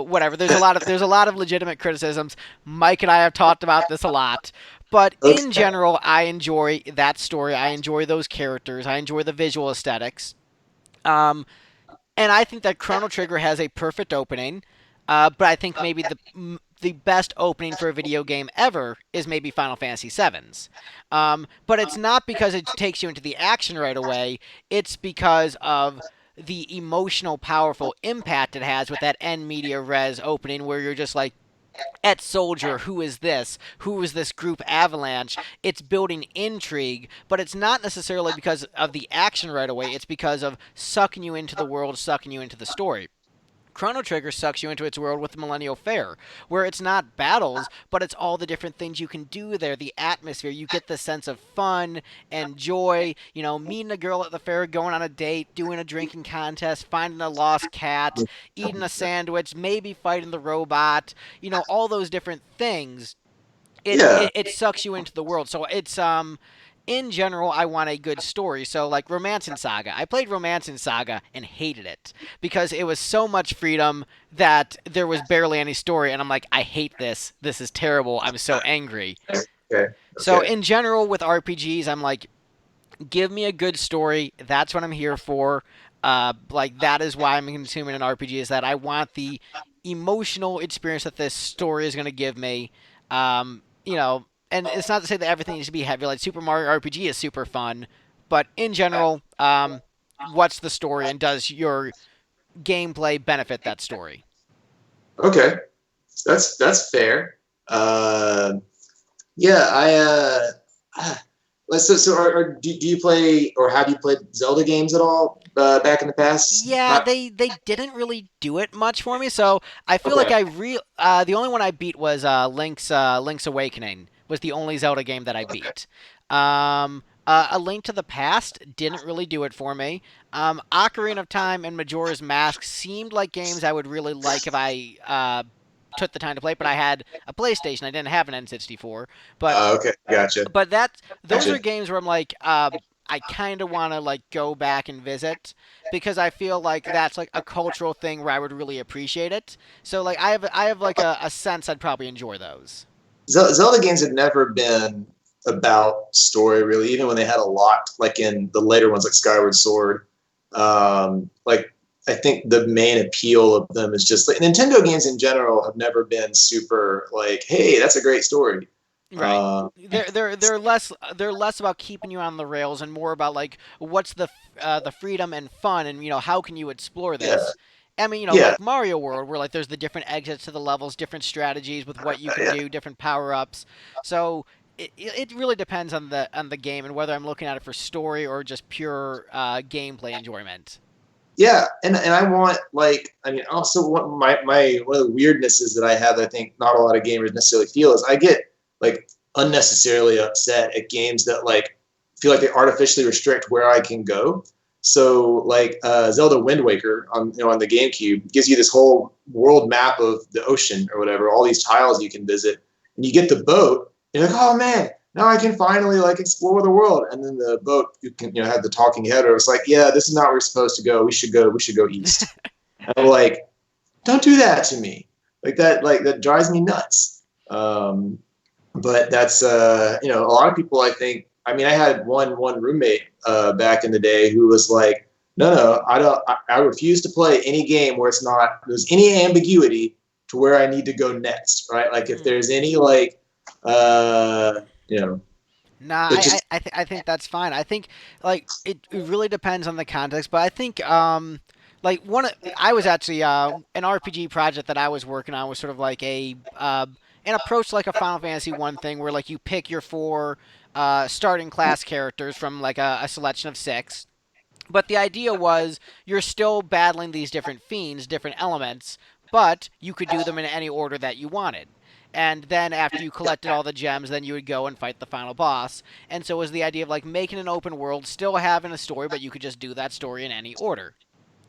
whatever. There's a lot of legitimate criticisms. Mike and I have talked about this a lot, but in Okay. general, I enjoy that story. I enjoy those characters. I enjoy the visual aesthetics. Um, and I think that Chrono Trigger has a perfect opening. But I think maybe the best opening for a video game ever is maybe Final Fantasy VII's. But it's not because it takes you into the action right away. It's because of the emotional, powerful impact it has with that end media res opening, where you're just like, at Soldier, who is this? Who is this group Avalanche? It's building intrigue, but it's not necessarily because of the action right away. It's because of sucking you into the world, sucking you into the story. Chrono Trigger sucks you into its world with the Millennial Fair, where it's not battles, but it's all the different things you can do there, the atmosphere. You get the sense of fun and joy, meeting a girl at the fair, going on a date, doing a drinking contest, finding a lost cat, eating a sandwich, maybe fighting the robot, all those different things. It, Yeah. it it sucks you into the world. So it's in general, I want a good story. So, like Romance and Saga. I played Romance and Saga and hated it because it was so much freedom that there was barely any story. And I'm like, I hate this. This is terrible. I'm so angry. Okay. So, Okay. in general, with RPGs, I'm like, give me a good story. That's what I'm here for. Like, that is why I'm consuming an RPG, is that I want the emotional experience that this story is going to give me. And it's not to say that everything needs to be heavy. Like Super Mario RPG is super fun, but in general, what's the story and does your gameplay benefit that story? Okay. That's fair. Uh, yeah, ah, do you play or have you played Zelda games at all back in the past? Yeah, Not they didn't really do it much for me, so I feel like okay. the only one I beat was Link's Awakening was the only Zelda game that I beat. A Link to the Past didn't really do it for me. Ocarina of Time and Majora's Mask seemed like games I would really like if I took the time to play, but I had a PlayStation. I didn't have an N64, but Okay. Gotcha. those Gotcha. are games where I'm like, I kind of want to like go back and visit because I feel like that's like a cultural thing where I would really appreciate it. So like I have like a sense I'd probably enjoy those. Zelda games have never been about story really, even when they had a lot, like in the later ones, like Skyward Sword. Like I think the main appeal of them is just like Nintendo games in general have never been super like, hey, that's a great story. Right. Um, They're less about keeping you on the rails and more about like what's the freedom and fun and how can you explore yeah, this. I mean, yeah, like Mario World, where like there's the different exits to the levels, different strategies with what you can yeah, do, different power ups. So it really depends on the game and whether I'm looking at it for story or just pure gameplay enjoyment. yeah. And I want like I mean also what my one of the weirdnesses that I have that I think not a lot of gamers necessarily feel is I get like unnecessarily upset at games that like feel like they artificially restrict where I can go. So like Zelda Wind Waker on on the GameCube gives you this whole world map of the ocean or whatever, all these tiles you can visit, and you get the boat. And you're like, oh man, now I can finally like explore the world. And then the boat, you can have the talking head, or it's like, yeah, this is not where we're supposed to go. We should go east. And I'm like, don't do that to me. Like that drives me nuts. But that's a lot of people, I think. I mean, I had one roommate back in the day who was like, no, I don't. I refuse to play any game where there's any ambiguity to where I need to go next, right? Like if Hmm. there's any like uh, you know, Nah, it just I think that's fine. I think like it really depends on the context, but I think like I was actually an RPG project that I was working on was sort of like a an approach like a Final Fantasy one thing where like you pick your four starting class characters from like a selection of six. But the idea was you're still battling these different fiends, different elements, but you could do them in any order that you wanted. And then after you collected all the gems, then you would go and fight the final boss. And so it was the idea of like making an open world, still having a story, but you could just do that story in any order.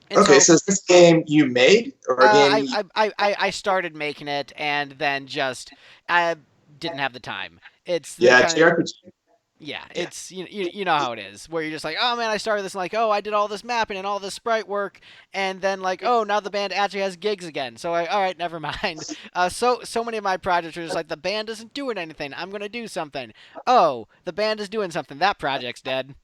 And okay. so So is this game you made or a game you? I started making it, and then just I didn't have the time. It's the Yeah, kind of JRPG. yeah, Yeah. it's you know how it is, where you're just like, oh man, I started this, and like, oh, I did all this mapping and all this sprite work, and then like, oh, now the band actually has gigs again. So all right, never mind. So many of my projects are just like the band isn't doing anything. I'm gonna do something. Oh, the band is doing something. That project's dead.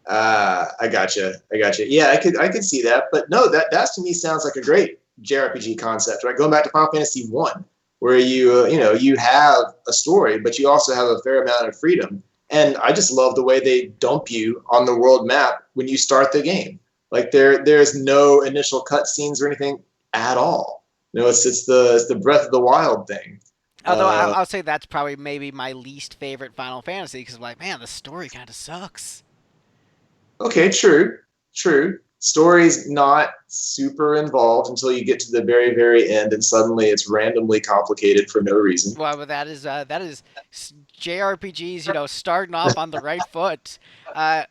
I gotcha. I gotcha. Yeah, I could see that. But no, that to me sounds like a great JRPG concept, right? Going back to Final Fantasy One, where you have a story, but you also have a fair amount of freedom. And I just love the way they dump you on the world map when you start the game. Like there's no initial cutscenes or anything at all. It's the Breath of the Wild thing. Although Uh, I'll say that's probably maybe my least favorite Final Fantasy because I'm like, man, the story kind of sucks. Okay, true, true. Story's not super involved until you get to the very, very end, and suddenly it's randomly complicated for no reason. Well, but that is JRPGs, starting off on the right foot.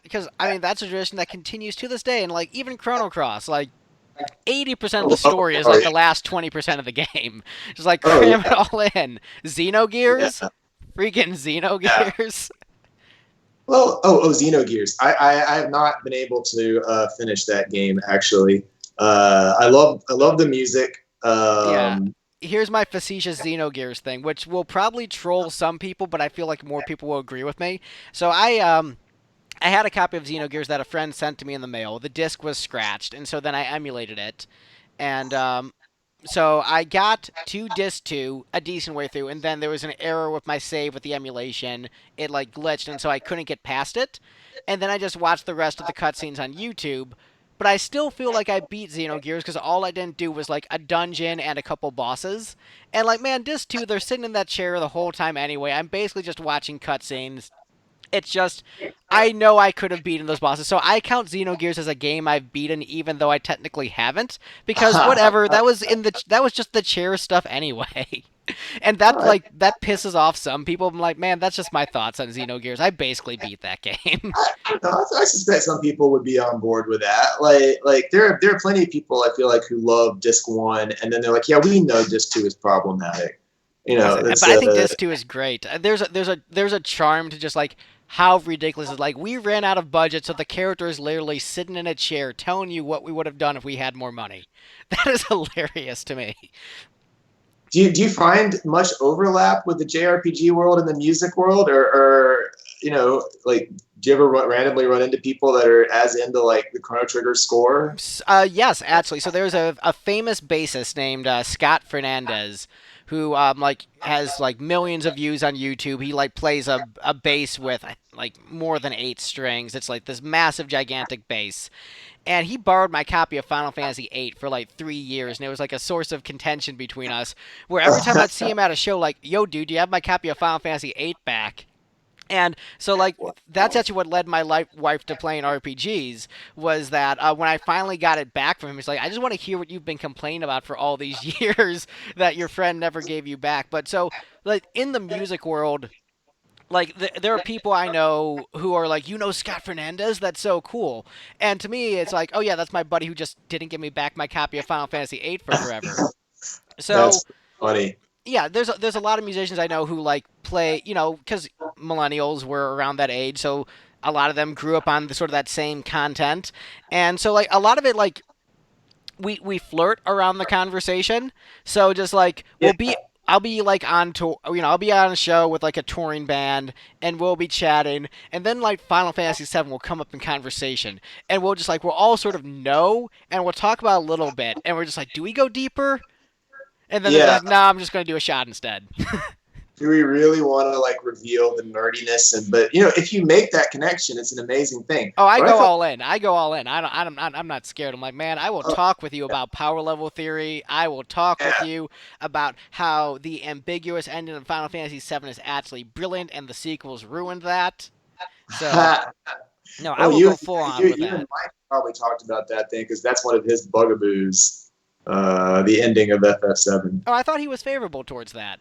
Because I mean that's a tradition that continues to this day, and like even Chrono Cross, like 80% of the Oh, oh, story is oh like yeah. the last 20% of the game. Just like Oh cram it yeah. all in. Xenogears, Yeah. freaking Yeah. Xenogears. Well, Xenogears. I have not been able to finish that game actually. I love the music. Yeah. Here's my facetious Xenogears thing, which will probably troll some people, but I feel like more people will agree with me. So I had a copy of Xenogears that a friend sent to me in the mail. The disc was scratched, and so then I emulated it. And so I got to disc 2 a decent way through, and then there was an error with my save with the emulation. It like glitched, and so I couldn't get past it. And then I just watched the rest of the cutscenes on YouTube. But I still feel like I beat Xenogears because all I didn't do was like a dungeon and a couple bosses. And like, man, disc 2, they're sitting in that chair the whole time anyway. I'm basically just watching cutscenes. It's just I know I could have beaten those bosses, so I count Xenogears as a game I've beaten, even though I technically haven't, because whatever that was just the chair stuff anyway, and All that right. like that pisses off some people. I'm like, man, that's just my thoughts on Xenogears. I basically beat that game. I don't know. I suspect some people would be on board with that. Like there are plenty of people I feel like who love Disc One, and then they're like, yeah, we know Disc Two is problematic. But It's I think this too is great. There's a charm to just like how ridiculous it's like we ran out of budget, so the character is literally sitting in a chair telling you what we would have done if we had more money. That is hilarious to me. do you find much overlap with the JRPG world and the music world, or like do you ever randomly run into people that are as into like the Chrono Trigger score? Yes, actually. So there's a famous bassist named Scott Fernandez who like has like millions of views on YouTube. He like plays a bass with like more than 8 strings. It's like this massive gigantic bass. And he borrowed my copy of Final Fantasy VIII for like 3 years, and it was like a source of contention between us. Where every time I'd see him at a show, like, "Yo, dude, do you have my copy of Final Fantasy VIII back?" And so, like, that's actually what led my wife to playing RPGs. Was that when I finally got it back from him, he's like, "I just want to hear what you've been complaining about for all these years that your friend never gave you back." But so, like, in the music world, Like there are people I know who are like, you know, Scott Fernandez, that's so cool. And to me, it's like, oh yeah, that's my buddy who just didn't give me back my copy of Final Fantasy VIII for forever. So That's funny. yeah, there's a lot of musicians I know who like play, you know, because millennials were around that age, so a lot of them grew up on the sort of that same content, and so like a lot of it like we flirt around the conversation. So just like Yeah, I'll be like on tour, you know, I'll be on a show with like a touring band, and we'll be chatting, and then like Final Fantasy VII will come up in conversation, and we'll just like we'll all sort of know, and we'll talk about a little bit, and we're just like, do we go deeper? And then they're just yeah. like, nah, I'm just gonna do a shot instead. Do we really want to like reveal the nerdiness? And but if you make that connection, it's an amazing thing. Oh, I What I go felt, all in. I go all in. I don't. I'm not scared. I'm like, man, I will oh, talk with you about power level theory. I will talk with yeah, you about how the ambiguous ending of Final Fantasy VII is actually brilliant, and the sequels ruined that. So, no, I oh, will go full on with you and that. Mike probably talked about that thing because that's one of his bugaboos. The ending of FF7. Oh, I thought he was favorable towards that.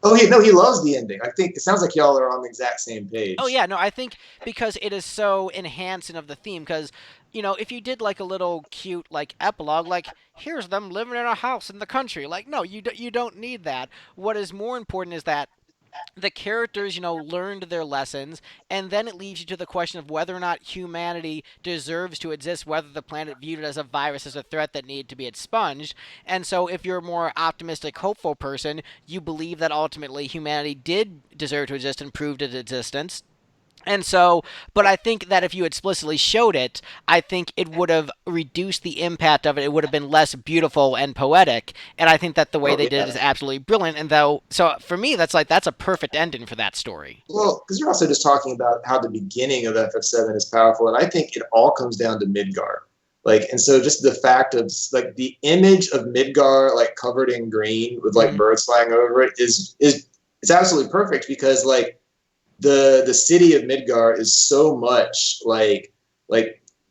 Oh, he loves the ending. I think it sounds like y'all are on the exact same Oh page. yeah, no, I think because it is so enhancing of the theme. Because you know, if you did like a little cute like epilogue, like here's them living in a house in the country, like no, you don't need that. What is more important is that the characters, you know, learned their lessons, and then it leaves you to the question of whether or not humanity deserves to exist, whether the planet viewed it as a virus, as a threat that needed to be expunged. And so, if you're a more optimistic, hopeful person, you believe that ultimately humanity did deserve to exist and proved its existence. And so, but I think that if you explicitly showed it, I think it would have reduced the impact of it. It would have been less beautiful and poetic. And I think that the way Oh they did it is yeah. absolutely brilliant. And though, so for me, that's like, that's a perfect ending for that story. Well, because you're also just talking about how the beginning of FF7 is powerful, and I think it all comes down to Midgar. Like, and so just the fact of like the image of Midgar like covered in green with like Mm-hmm. birds flying over it is it's absolutely perfect because like the city of Midgar is so much like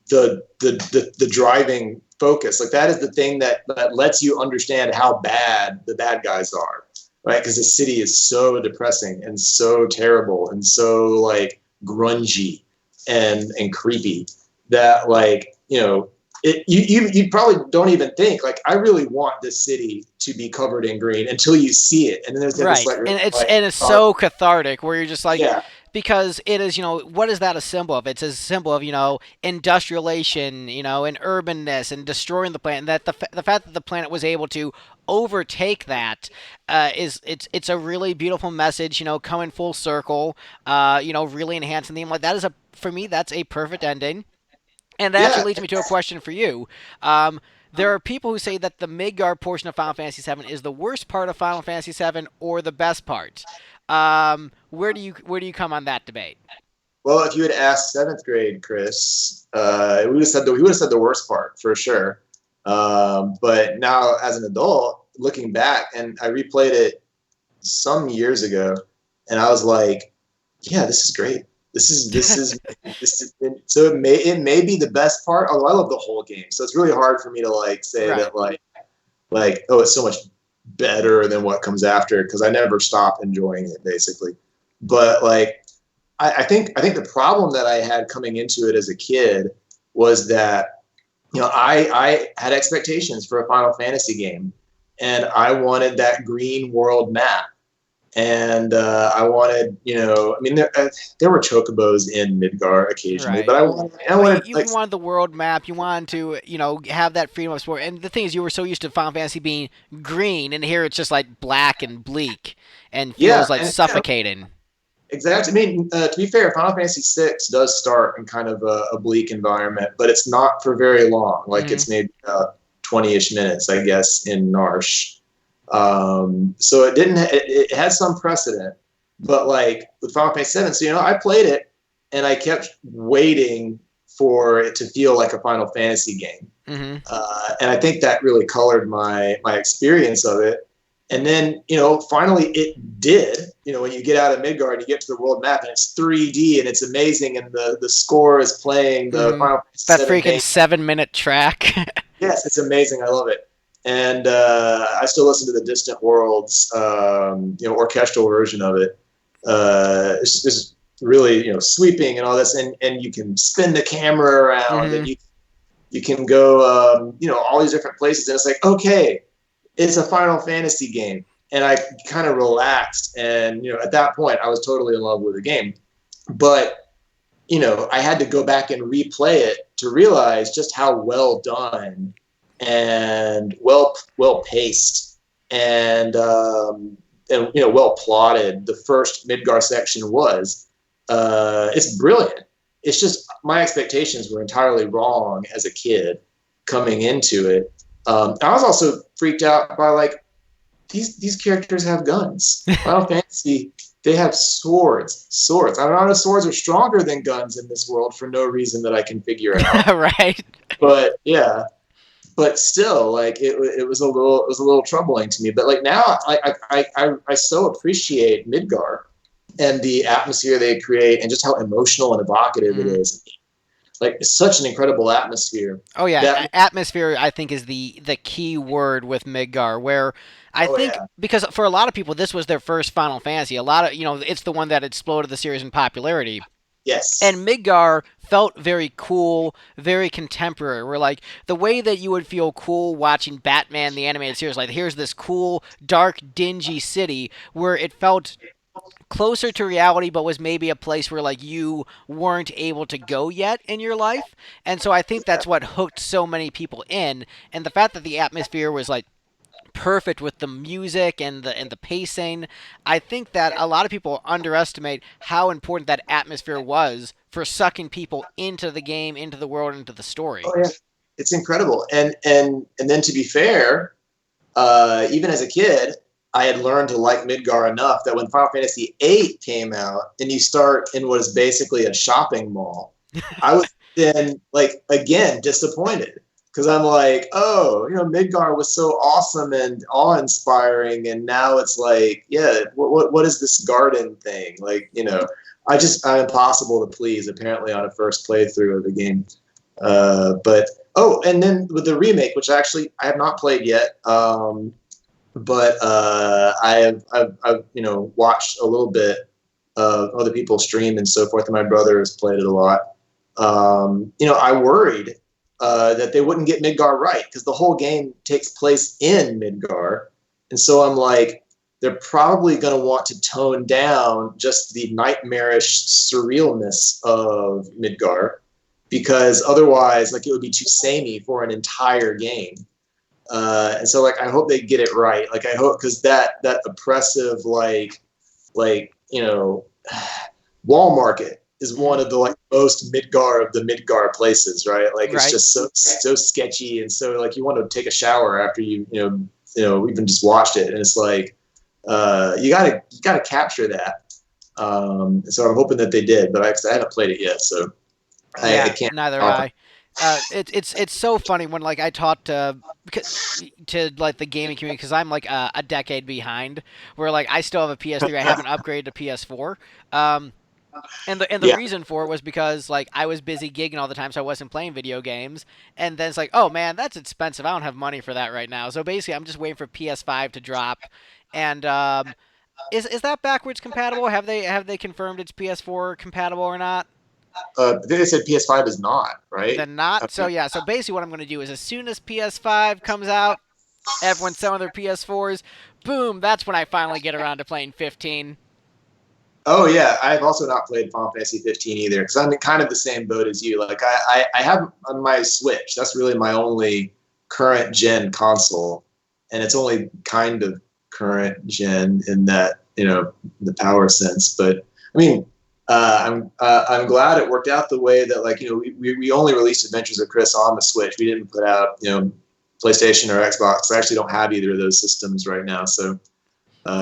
the driving focus. Like that is the thing that lets you understand how bad the bad guys are, right? Because the city is so depressing and so terrible and so like grungy and creepy that like you probably don't even think like I really want this city to be covered in green until you see it, and then there's this Right. like really, And like it's so cathartic where you're just like, yeah. because it is, you know, what is that a symbol of? It's a symbol of, you know, industrialization, you know, and urbanness and destroying the planet. And that the fact that the planet was able to overtake that is it's a really beautiful message, you know, coming full circle, you know, really enhancing the theme. Like that is a for me that's a perfect ending. And that actually Yeah, leads me to a question for you. Um, there are people who say that the Midgard portion of Final Fantasy VII is the worst part of Final Fantasy VII or the best part. Where do you come on that debate? well, if you had asked seventh grade Chris, we would have said he would have said the worst part for sure. But now, as an adult, looking back, and I replayed it some years ago, and I was like, "Yeah, this is great. This is." So it may be the best part. Although I love the whole game, so it's really hard for me to like say Right. that like oh, it's so much better than what comes after because I never stop enjoying it basically. But like I think the problem that I had coming into it as a kid was that I had expectations for a Final Fantasy game, and I wanted that green world map, and I wanted I mean there were chocobos in Midgar occasionally, but Right. I But wanted like you wanted the world map. You wanted to, you know, have that freedom of sport. And the thing is, you were so used to Final Fantasy being green, and here it's just like black and bleak, and yeah, feels like and suffocating. exactly. I mean, to be fair, Final Fantasy VI does start in kind of a bleak environment, but it's not for very long. Like Hmm. it's maybe 20-ish minutes, I guess, in Narsh. So it didn't. It had some precedent, but like with Final Fantasy VII, so I played it and I kept waiting for it to feel like a Final Fantasy game, Hmm. and I think that really colored my experience of it. And then, finally it did. When you get out of Midgard, you get to the world map and it's 3D and it's amazing. And the score is playing the Hmm. Final Fantasy That VII freaking thing. 7 minute track. Yes, it's amazing. I love it. And I still listen to the Distant Worlds, orchestral version of it. It's really sweeping and all this, and you can spin the camera around, Mm-hmm. and you can go all these different places, and it's like, okay, it's a Final Fantasy game, and I kind of relaxed, and at that point I was totally in love with the game, but I had to go back and replay it to realize just how well done and well paced and well plotted the first Midgar section was. It's brilliant. It's just my expectations were entirely wrong as a kid coming into it. I was also freaked out by like these characters have guns. Final Fantasy, they have swords. Swords. I don't know, swords are stronger than guns in this world for no reason that I can figure out. Right. But yeah, but still, like it was a little troubling to me. But like now, I so appreciate Midgar and the atmosphere they create, and just how emotional and evocative it Mm-hmm. is. Like it's such an incredible atmosphere Oh yeah, that. atmosphere I think is the key word with Midgar, where I Oh think yeah. because for a lot of people this was their first Final Fantasy. A lot of it's the one that exploded the series in popularity. Yes. And Midgar felt very cool, very contemporary. Where like the way that you would feel cool watching Batman the animated series, like here's this cool, dark, dingy city where it felt closer to reality but was maybe a place where like you weren't able to go yet in your life. And so I think that's what hooked so many people in, and the fact that the atmosphere was like perfect with the music and the pacing. I think that a lot of people underestimate how important that atmosphere was for sucking people into the game, into the world, into the Oh story. yeah. It's incredible. And then to be fair, even as a kid, I had learned to like Midgar enough that when Final Fantasy VIII came out, and you start in what is basically a shopping mall, I was then like again disappointed because I'm like, oh, Midgar was so awesome and awe-inspiring, and now it's like, yeah, what is this garden thing? Like, I'm impossible to please apparently on a first playthrough of the game. But oh, and then with the remake, which actually I have not played yet. But I've watched a little bit of other people stream and so forth, and my brother has played it a lot. I worried that they wouldn't get Midgar right because the whole game takes place in Midgar, and so I'm like, they're probably going to want to tone down just the nightmarish surrealness of Midgar because otherwise, like, it would be too samey for an entire game. And so like I hope they get it right. Like I hope because that oppressive like Wall Market is one Mm-hmm. of the like most Midgar of the Midgar places, right? Like it's Right. just so sketchy, and so like you want to take a shower after you even just watched it, and it's like you gotta capture that. So I'm hoping that they did, but I haven't played it yet, so I Yeah, can't neither offer. I. It's so funny when like I talked to like the gaming community because I'm like a decade behind. Where like I still have a PS3, I haven't upgraded to PS4. Um, and the Yeah. reason for it was because like I was busy gigging all the time, so I wasn't playing video games. And then it's like, oh man, that's expensive. I don't have money for that right now. So basically, I'm just waiting for PS5 to drop. And is that backwards compatible? Have they confirmed it's PS4 compatible or not? I think they said PS5 is not, right? Then not. So yeah. So basically, what I'm going to do is as soon as PS5 comes out, everyone's selling their PS4s. Boom! That's when I finally get around to playing 15. Oh yeah, I've also not played Final Fantasy 15 either because I'm in kind of the same boat as you. Like I have on my Switch. That's really my only current gen console, and it's only kind of current gen in that the power sense. But I mean, I'm glad it worked out the way that like we only released Adventures of Chris on the Switch. We didn't put out PlayStation or Xbox. I actually don't have either of those systems right now, so.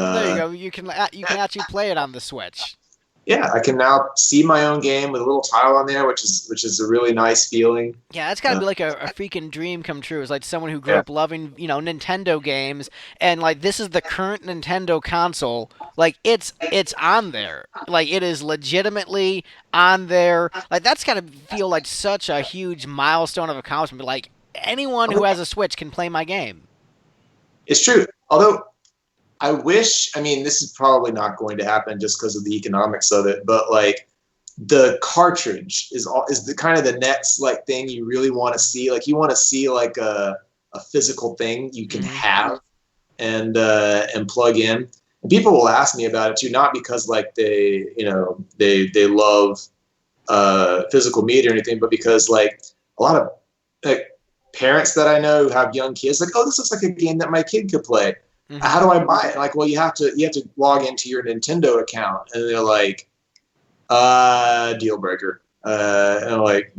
Well, there you Uh, go. You can actually play it on the Switch. yeah, I can now see my own game with a little tile on there, which is a really nice feeling. Yeah, that's got to Uh, be like a freaking dream come true. It's like someone who grew yeah, up loving, Nintendo games, and like this is the current Nintendo console. Like it's on there. Like it is legitimately on there. Like that's got to feel like such a huge milestone of accomplishment. Like anyone who has a Switch can play my game. it's true. Although I wish. I mean, this is probably not going to happen just because of the economics of it. But like, the cartridge is the kind of the next like thing you really want to see. Like, you want to see like a physical thing you can Hmm. have and plug in. And people will ask me about it too, not because like they love physical media or anything, but because like a lot of like parents that I know who have young kids, like, oh, this looks like a game that my kid could play. Hmm. How do I buy it? Like, well, you have to log into your Nintendo account, and they're like, deal breaker. And I'm like,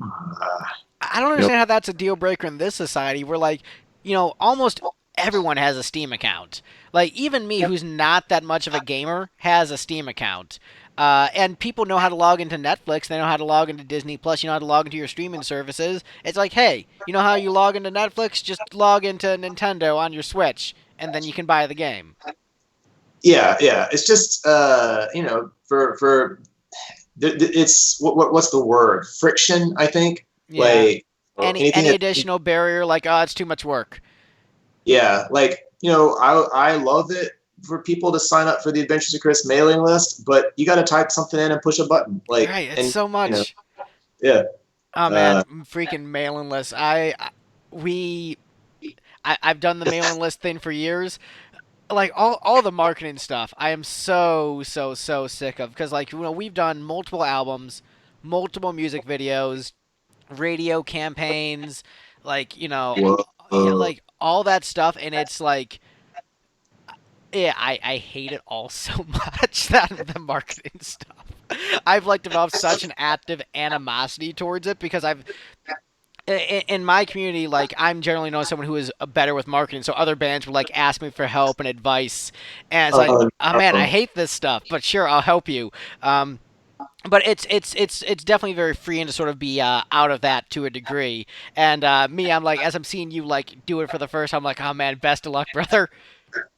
I don't you know, understand how that's a deal breaker in this society where, like, almost everyone has a Steam account. Like, even me, who's not that much of a gamer, has a Steam account. And people know how to log into Netflix. They know how to log into Disney Plus. You know how to log into your streaming services. It's like, hey, you know how you log into Netflix? Just log into Nintendo on your Switch, and then you can buy the game. yeah. It's just for it's what's the word? Friction, I think. Yeah. Like, anything Any that, additional barrier, like, oh, it's too much work. yeah, like, I love it for people to sign up for the Adventures of Chris mailing list, but you got to type something in and push a button, like, Right. It's and so you know, much. yeah, Oh man, uh, freaking mailing list. We I've done the mailing list thing for years. Like all the marketing stuff, I am so sick of because like we've done multiple albums, multiple music videos, radio campaigns, like whoa, yeah, like all that stuff, and it's like yeah, I hate it all so much that the marketing stuff. I've like developed such an active animosity towards it because in my community, like I'm generally known as someone who is better with marketing. So other bands would like ask me for help and advice, and it's like, oh man, I no. hate this stuff, but sure, I'll help you. Um, but it's definitely very freeing to sort of be out of that to a degree. And me, I'm like, as I'm seeing you like do it for the first time, I'm like, oh man, best of luck, brother.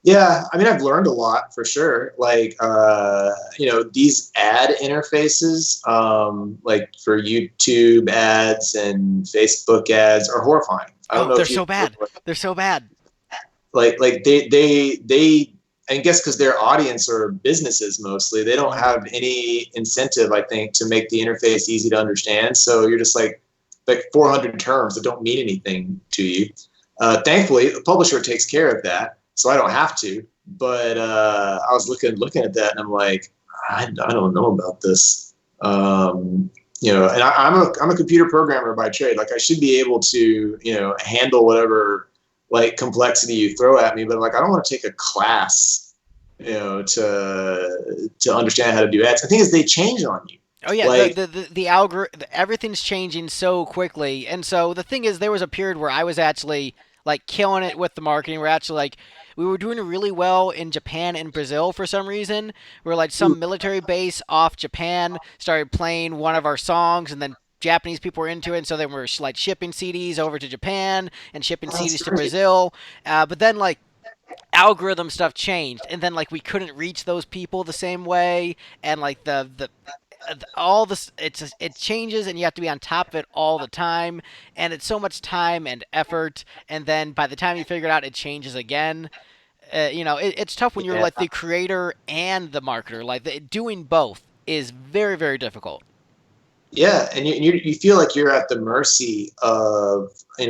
Yeah, I mean, I've learned a lot for sure. Like, these ad interfaces, like for YouTube ads and Facebook ads, are horrifying. I don't Oh, know they're if you so bad. They're so bad. like they I guess because their audience are businesses mostly, they don't Hmm. have any incentive, I think, to make the interface easy to understand. So you're just like 400 terms that don't mean anything to you. Thankfully, the publisher takes care of that, so I don't have to. But I was looking at that, and I'm like, I don't know about this. And I'm a computer programmer by trade. Like, I should be able to handle whatever like complexity you throw at me, but like, I don't want to take a class, to understand how to do ads. The thing is, they change on you. Oh yeah, Like, the algorithm, everything's changing so quickly, and so the thing is, there was a period where I was actually like killing it with the marketing. We're actually like we were doing really well in Japan and Brazil for some reason. We're like some military base off Japan started playing one of our songs, and then Japanese people were into it, and so they were like shipping CDs over to Japan and shipping oh, that's CDs to great. Brazil. But then like algorithm stuff changed, and then like we couldn't reach those people the same way, and like the all this it changes and you have to be on top of it all the time, and it's so much time and effort, and then by the time you figure it out it changes again. It's tough when you're Yeah. like the creator and the marketer, like doing both is very difficult. Yeah, and you feel like you're at the mercy of the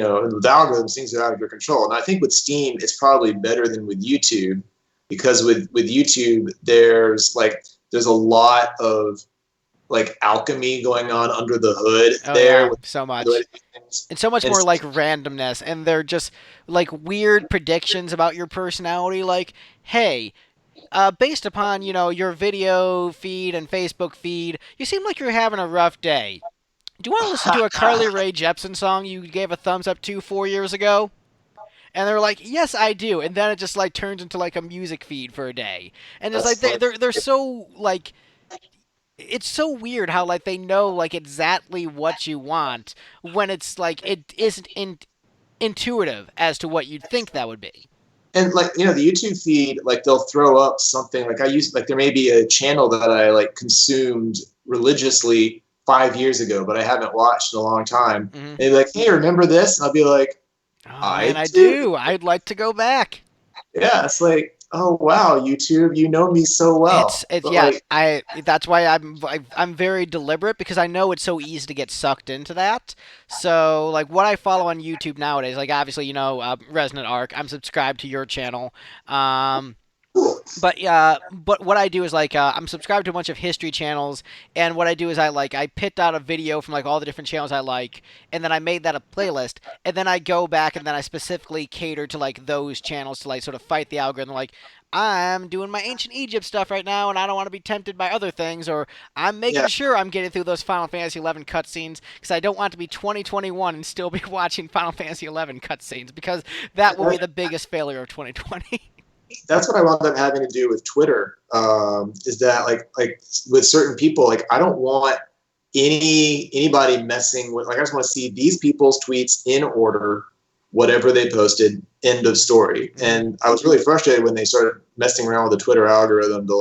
algorithms, things are out of your control. And I think with Steam, it's probably better than with YouTube, because with YouTube, there's a lot of like alchemy going on under the hood Oh there yeah, with so the way much. to do things. And so much And more like randomness, and they're just like weird predictions about your personality, like hey, based upon your video feed and Facebook feed, you seem like you're having a rough day. Do you want to listen to a Carly Rae Jepsen song you gave a thumbs up to 4 years ago? And they're like, yes, I do. And then it just like turns into like a music feed for a day, and it's that's like fun. they're so like it's so weird how like they know like exactly what you want when it's like it isn't intuitive as to what you'd think that would be. And like, the YouTube feed, like, they'll throw up something like, I used like, there may be a channel that I like consumed religiously 5 years ago, but I haven't watched in a long time. Hmm. And they'd be like, hey, remember this? And I'll be like, Oh man, I I do. do. I'd like to go back. Yeah, it's like, oh wow, YouTube, you know me so well. It's But yeah, like, I that's why I'm very deliberate because I know it's so easy to get sucked into that. So like what I follow on YouTube nowadays, like obviously Resonant Arc, I'm subscribed to your channel. Um, cool. but what I do is I'm subscribed to a bunch of history channels, and what I do is I picked out a video from like all the different channels I like, and then I made that a playlist, and then I go back and then I specifically cater to like those channels to like sort of fight the algorithm. Like I'm doing my ancient Egypt stuff right now, and I don't want to be tempted by other things, or I'm making Yeah, sure I'm getting through those Final Fantasy 11 cutscenes because I don't want to be 2021 and still be watching Final Fantasy 11 cutscenes because that will be the biggest failure of 2020. that's what I wound up having to do with Twitter. Is that like with certain people, like I don't want anybody messing with. Like I just want to see these people's tweets in order, whatever they posted. End of story. Mm-hmm. And I was really frustrated when they started messing around with the Twitter algorithm to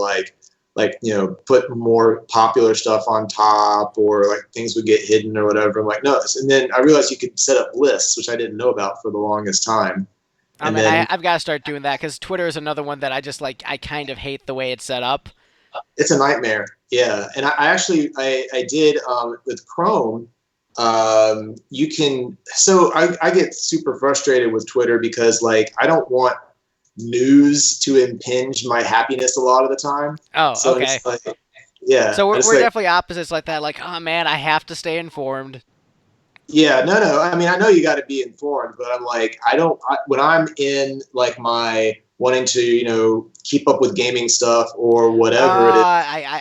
put more popular stuff on top, or like things would get hidden or whatever. I'm like, no. And then I realized you could set up lists, which I didn't know about for the longest time. I And mean, then I've got to start doing that because Twitter is another one that I just like. I kind of hate the way it's set up. it's a nightmare. Yeah, and I actually I did with Chrome. You can I get super frustrated with Twitter because like I don't want news to impinge my happiness a lot of the time. Oh, So okay. it's like yeah, So I just we're like definitely opposites like that. Like, oh man, I have to stay informed. yeah, no. I mean, I know you got to be informed, but I'm like, when I'm in like my wanting to, keep up with gaming stuff or whatever it is,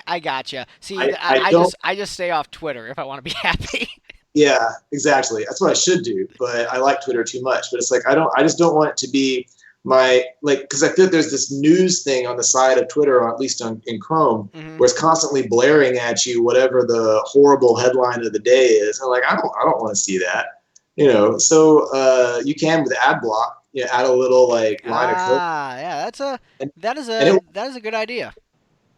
I gotcha. See, I don't. I just stay off Twitter if I want to be happy. Yeah, exactly. That's what I should do, but I like Twitter too much. But it's like I just don't want it to be my like because I feel like there's this news thing on the side of Twitter, or at least in Chrome, Hmm. where it's constantly blaring at you whatever the horrible headline of the day is. And like I don't want to see that, So you can with ad block, add a little like line of code, Yeah, and and that is a good idea.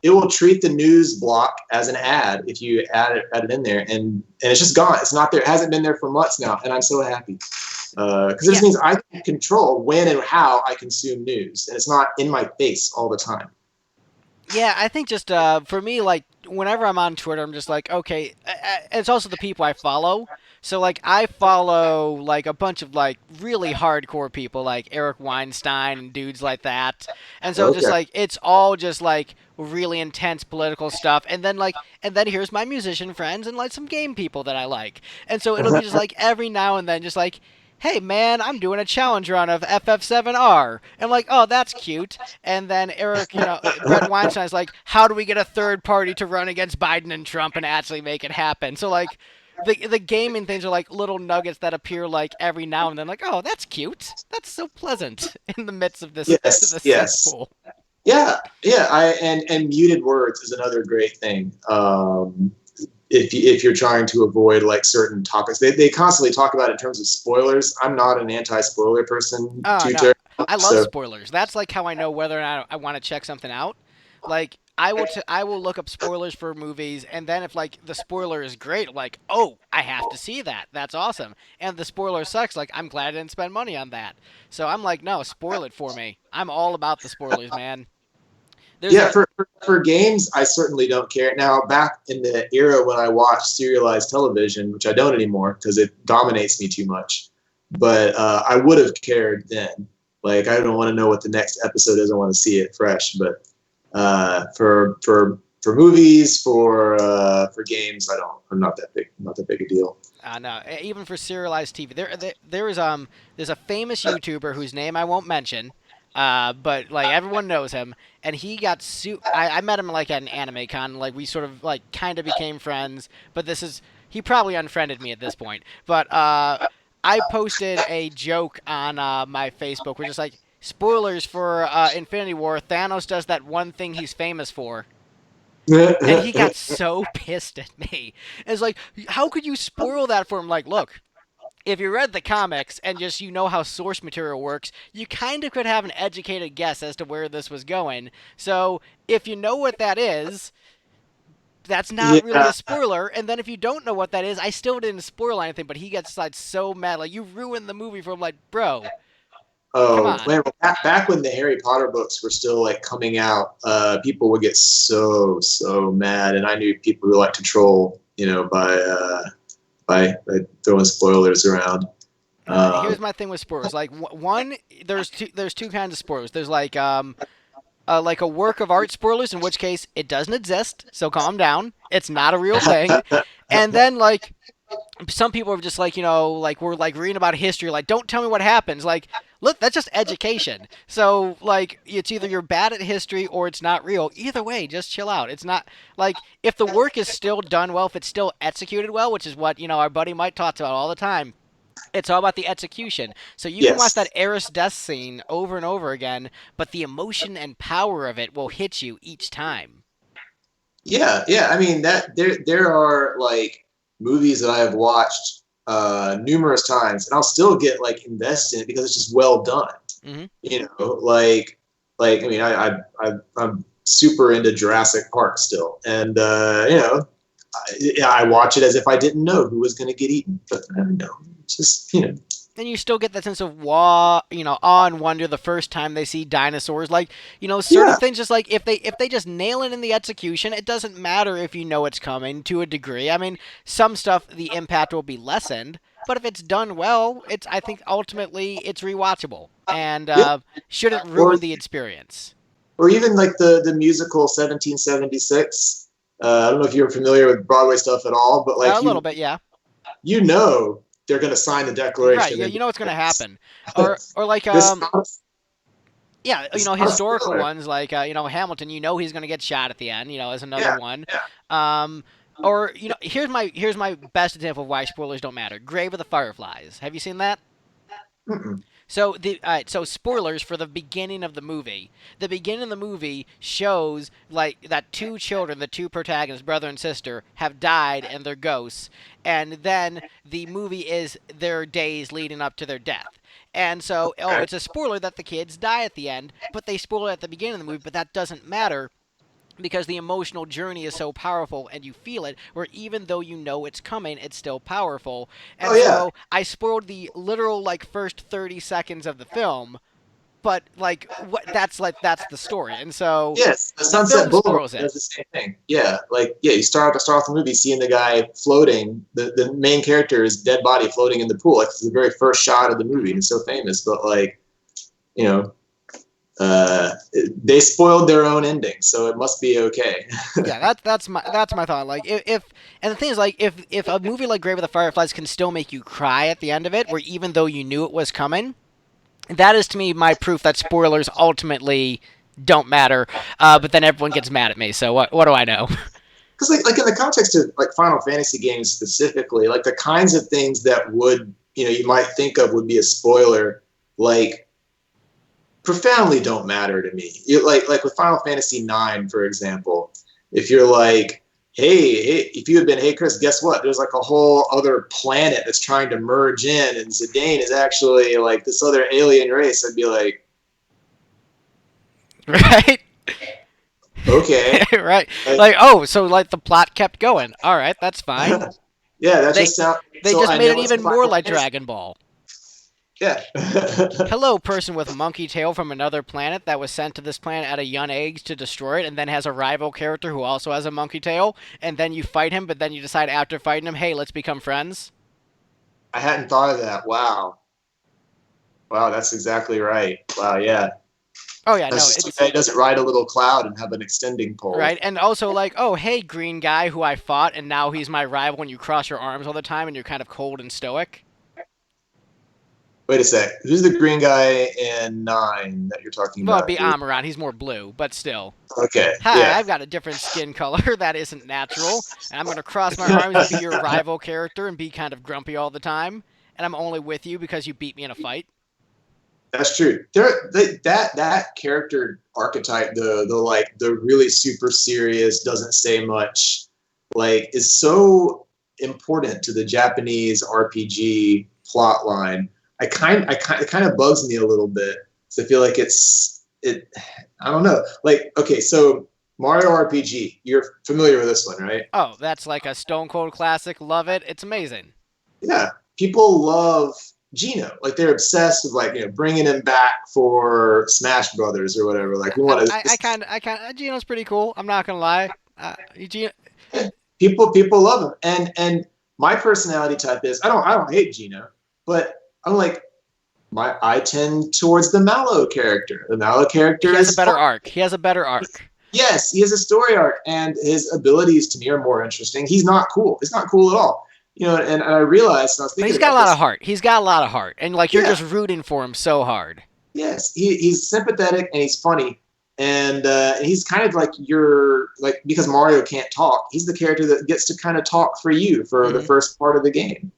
it will treat the news block as an ad if you add it in there, and it's just gone. It's not there. It hasn't been there for months now, and I'm so happy because it Yeah, just means I can control when and how I consume news, and it's not in my face all the time. yeah, I think just for me, like whenever I'm on Twitter, I'm just like, okay. It's also the people I follow. So like I follow like a bunch of like really hardcore people like Eric Weinstein and dudes like that. And so just Okay. like it's all just like really intense political stuff. And then here's my musician friends and like some game people that I like. And so it'll be just like every now and then just like hey man, I'm doing a challenge run of FF7R. And I'm like, oh, that's cute. And then Brett Weinstein's like, how do we get a third party to run against Biden and Trump and actually make it happen? So like, the gaming things are like little nuggets that appear like every now and then. Like, oh, that's cute. That's so pleasant in the midst of this Yes, the yes, cesspool. yeah. And muted words is another great thing. If you're trying to avoid like certain topics, they constantly talk about it in terms of spoilers. I'm not an anti-spoiler person Oh too no, terribly, I love so spoilers. That's like how I know whether or not I want to check something out. Like I will look up spoilers for movies, and then if like the spoiler is great, like oh I have to see that. That's awesome. And the spoiler sucks. Like I'm glad I didn't spend money on that. So I'm like no, spoil it for me. I'm all about the spoilers, man. There's yeah. a For games, I certainly don't care. Now, back in the era when I watched serialized television, which I don't anymore because it dominates me too much, but I would have cared then. Like I don't want to know what the next episode is. I want to see it fresh. But for movies, for games, I don't. I'm not that big. Not that big a deal. no, even for serialized TV, there's a famous YouTuber whose name I won't mention, but like everyone knows him, and he got I met him like at an anime con, like we sort of like kind of became friends, but he probably unfriended me at this point, but I posted a joke on my Facebook, which is like spoilers for Infinity War. Thanos does that one thing he's famous for. And he got so pissed at me. It's like, how could you spoil that for him? Like, look, if you read the comics and just you know how source material works, you kind of could have an educated guess as to where this was going. So if you know what that is, that's not really Yeah, a spoiler. And then if you don't know what that is, I still didn't spoil anything, but he gets like so mad. Like, you ruined the movie for him. Like, bro, Come Oh on. man, back when the Harry Potter books were still like coming out, people would get so mad, and I knew people who like to troll, by throwing spoilers around. Here's Um, my thing with spoilers. Like one, there's two kinds of spoilers. There's like a work of art spoilers, in which case it doesn't exist. So calm down. It's not a real thing. And then like some people are just like, like we're like reading about history, like don't tell me what happens. Like, look, that's just education. So like it's either you're bad at history or it's not real. Either way, just chill out. It's not like if the work is still done well, if it's still executed well, which is what our buddy Mike talks about all the time. It's all about the execution. So you can watch that yes, Eris death scene over and over again, but the emotion and power of it will hit you each time. yeah. I mean that there are like movies that I have watched numerous times, and I'll still get like invested in it because it's just well done. Hmm. Like I mean, I'm super into Jurassic Park still, and I watch it as if I didn't know who was going to get eaten, but I don't know. It's just And you still get that sense of awe and wonder the first time they see dinosaurs. Like, certain yeah, things, just like if they just nail it in the execution, it doesn't matter if you know it's coming to a degree. I mean, some stuff the impact will be lessened, but if it's done well, I think ultimately it's rewatchable and yeah, shouldn't or ruin the experience. or even like the musical 1776. I don't know if you're familiar with Broadway stuff at all, but A like little bit, yeah. you know they're going to sign the Right, Declaration yeah, and you know what's gonna it's, happen, or like this not, yeah, it's not a historical spoiler. ones like Hamilton. He's gonna get shot at the end. As another Yeah, one. yeah. Um, or here's my best example of why spoilers don't matter. Grave of the Fireflies. Have you seen that? Mm-mm. So spoilers for the beginning of the movie. The beginning of the movie shows like that two children, the two protagonists, brother and sister, have died and they're ghosts, and then the movie is their days leading up to their death. And so, Okay. it's a spoiler that the kids die at the end, but they spoil it at the beginning of the movie. But that doesn't matter because the emotional journey is so powerful and you feel it, where even though you know it's coming, it's still powerful. Oh And yeah. so I spoiled the literal like first 30 seconds of the film, but that's the story. And so Yes, the the Sunset film Boulevard spoils it. does the same thing. Yeah, like yeah, you start off the movie seeing the guy floating. The main character is dead body floating in the pool. Like it's the very first shot of the movie, and Hmm. it's so famous. But like you know, they spoiled their own ending, so it must be okay. Yeah, that's my thought. Like if and the thing is, like if a movie like Grave of the Fireflies can still make you cry at the end of it, where even though you knew it was coming, that is to me my proof that spoilers ultimately don't matter. But then everyone gets mad at me. So what do I know? Because like in the context of like Final Fantasy games specifically, like the kinds of things that would you might think of would be a spoiler, like profoundly don't matter to me. Like with Final Fantasy 9, for example, if you're like, hey, if you had been, hey Chris, guess what? There's like a whole other planet that's trying to merge in, and Zidane is actually like this other alien race. I'd be like, Right? okay, Right. like, Like, oh, so like the plot kept going. All right, that's fine. yeah, that They just sounds. they So just I made it know it's a even more Final like Fantasy. Dragon Ball. Yeah. Hello, person with monkey tail from another planet that was sent to this planet at a young age to destroy it, and then has a rival character who also has a monkey tail, and then you fight him, but then you decide after fighting him, hey, let's become friends. I hadn't thought of that. Wow. Wow, that's exactly right. Wow, yeah. Oh yeah, That's no, just too it's bad he doesn't ride a little cloud and have an extending pole. right, and also like, oh hey, green guy who I fought, and now he's my rival, and you cross your arms all the time, and you're kind of cold and stoic. Wait a sec. Who's the green guy in 9 that you're talking Well, it'd about be here? Amaran. He's more blue, but still. Okay, Hi, yeah. I've got a different skin color that isn't natural, and I'm going to cross my arms and be your rival character and be kind of grumpy all the time, and I'm only with you because you beat me in a fight. That's true. That character archetype, the like the really super serious, doesn't say much, like is so important to the Japanese RPG plot line. It kind of bugs me a little bit. So I feel like it. I don't know. Like okay, so Mario RPG, you're familiar with this one, right? Oh, that's like a Stone Cold classic. Love it. It's amazing. Yeah, people love Gino. Like they're obsessed with like bringing him back for Smash Brothers or whatever. Like we want to. Gino's pretty cool. I'm not gonna lie. Gino, People love him, and my personality type is I don't hate Gino, but I'm like I tend towards the Mallow character. The Mallow character he has a is better fun. arc. He has a better arc. Yes, he has a story arc, and his abilities to me are more interesting. He's not cool. It's not cool at all. And I realized, and I was But thinking he's got a about lot of this. heart. He's got a lot of heart, and like you're Yeah, just rooting for him so hard. yes, he's sympathetic and he's funny, and he's kind of like your like because Mario can't talk. He's the character that gets to kind of talk for you for the Mm-hmm. first part of the game.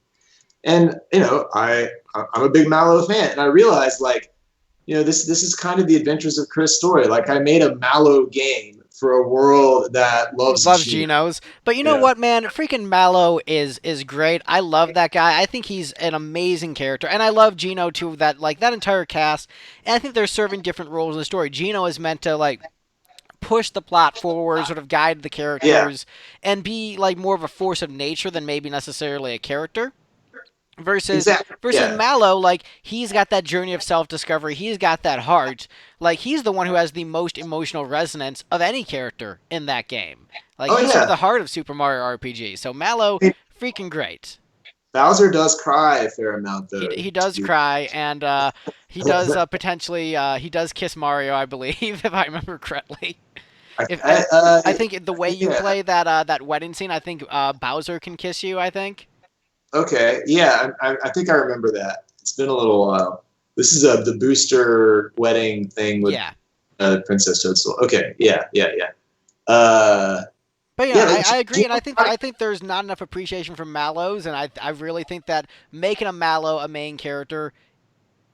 And I'm a big Mallow fan, and I realized like this is kind of the adventures of Chris story. Like I made a Mallow game for a world that loves Loves Gino. Genos. But you know Yeah, what, man? Freaking Mallow is great. I love that guy. I think he's an amazing character. And I love Gino too, that entire cast. And I think they're serving different roles in the story. Gino is meant to like push the plot forward, sort of guide the yeah, characters, and be like more of a force of nature than maybe necessarily a character. versus exactly. versus Yeah. Mallow, like he's got that journey of self-discovery. He's got that heart. Like he's the one who has the most emotional resonance of any character in that game. Like Oh he's sort of yeah. the heart of Super Mario RPG. So Mallow, freaking great. Bowser does cry a fair amount He though. he does cry, and he does potentially he does kiss Mario, I believe, if I remember correctly. If I, uh, I think the way you yeah. play that wedding scene, I think Bowser can kiss you. I think. Okay. Yeah. I think I remember that. It's been a little while. This is the booster wedding thing with Yeah. Princess Toadstool. Okay. Yeah. Yeah. Yeah. Uh, But yeah. I agree, and I think there's not enough appreciation for Mallows, and I really think that making a Mallow a main character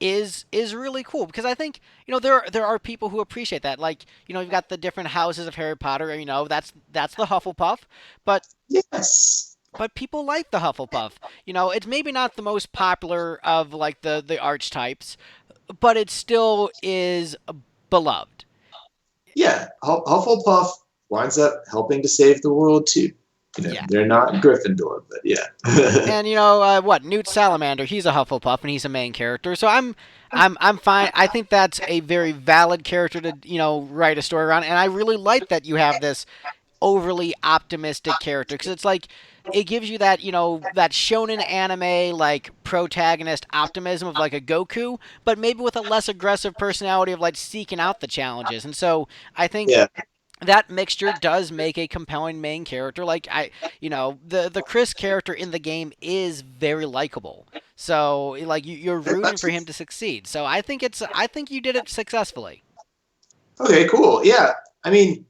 is really cool because I think there are people who appreciate that. Like you've got the different houses of Harry Potter. That's the Hufflepuff, but Yes. people like the Hufflepuff. It's maybe not the most popular of like the archetypes, but it still is beloved. Yeah. Hufflepuff winds up helping to save the world too. Yeah. They're not Gryffindor, but yeah. And what Newt Salamander? He's a Hufflepuff, and he's a main character. So I'm fine. I think that's a very valid character to write a story around, and I really like that you have this overly optimistic character because it's like it gives you that shonen anime like protagonist optimism of like a Goku, but maybe with a less aggressive personality of like seeking out the challenges. And so I think Yeah. that mixture does make a compelling main character. Like the Chris character in the game is very likable. So like you're rooting for him to succeed. So I think you did it successfully. Okay, cool. Yeah. I mean,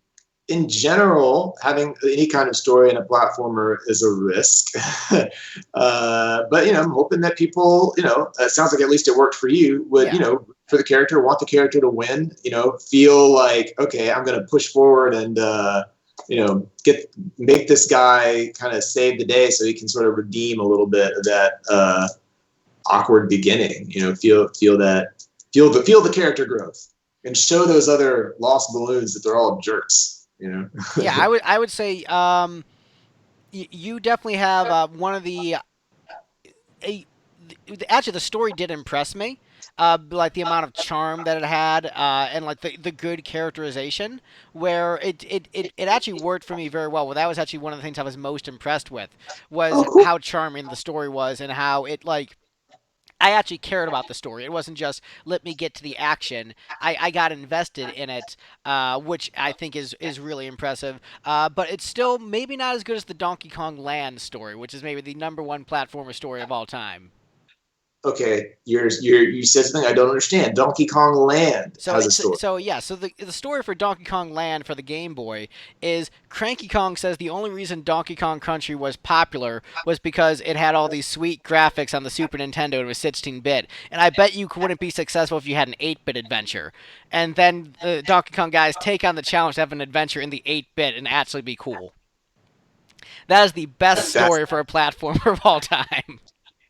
in general, having any kind of story in a platformer is a risk. But I'm hoping that people, it sounds like at least it worked for you. Would Yeah. for the character, want the character to win. Feel like okay, I'm going to push forward and make this guy kind of save the day, so he can sort of redeem a little bit of that awkward beginning. Feel the character growth and show those other lost balloons that they're all jerks. Yeah, I would say you definitely have one of the a, actually the story did impress me. Like the amount of charm that it had, and like the good characterization, where it actually worked for me very well. Well, that was actually one of the things I was most impressed with, was Oh, cool. how charming the story was and how it like I actually cared about the story. It wasn't just let me get to the action. I got invested in it, which I think is really impressive. But it's still maybe not as good as the Donkey Kong Land story, which is maybe the number one platformer story of all time. Okay, you said something I don't understand. Donkey Kong Land So has a it's story. so yeah. So the story for Donkey Kong Land for the Game Boy is Cranky Kong says the only reason Donkey Kong Country was popular was because it had all these sweet graphics on the Super Nintendo. It was 16-bit, and I bet you wouldn't be successful if you had an 8-bit adventure. And then the Donkey Kong guys take on the challenge to have an adventure in the 8-bit and actually be cool. That is the best That's story for a platformer of all time.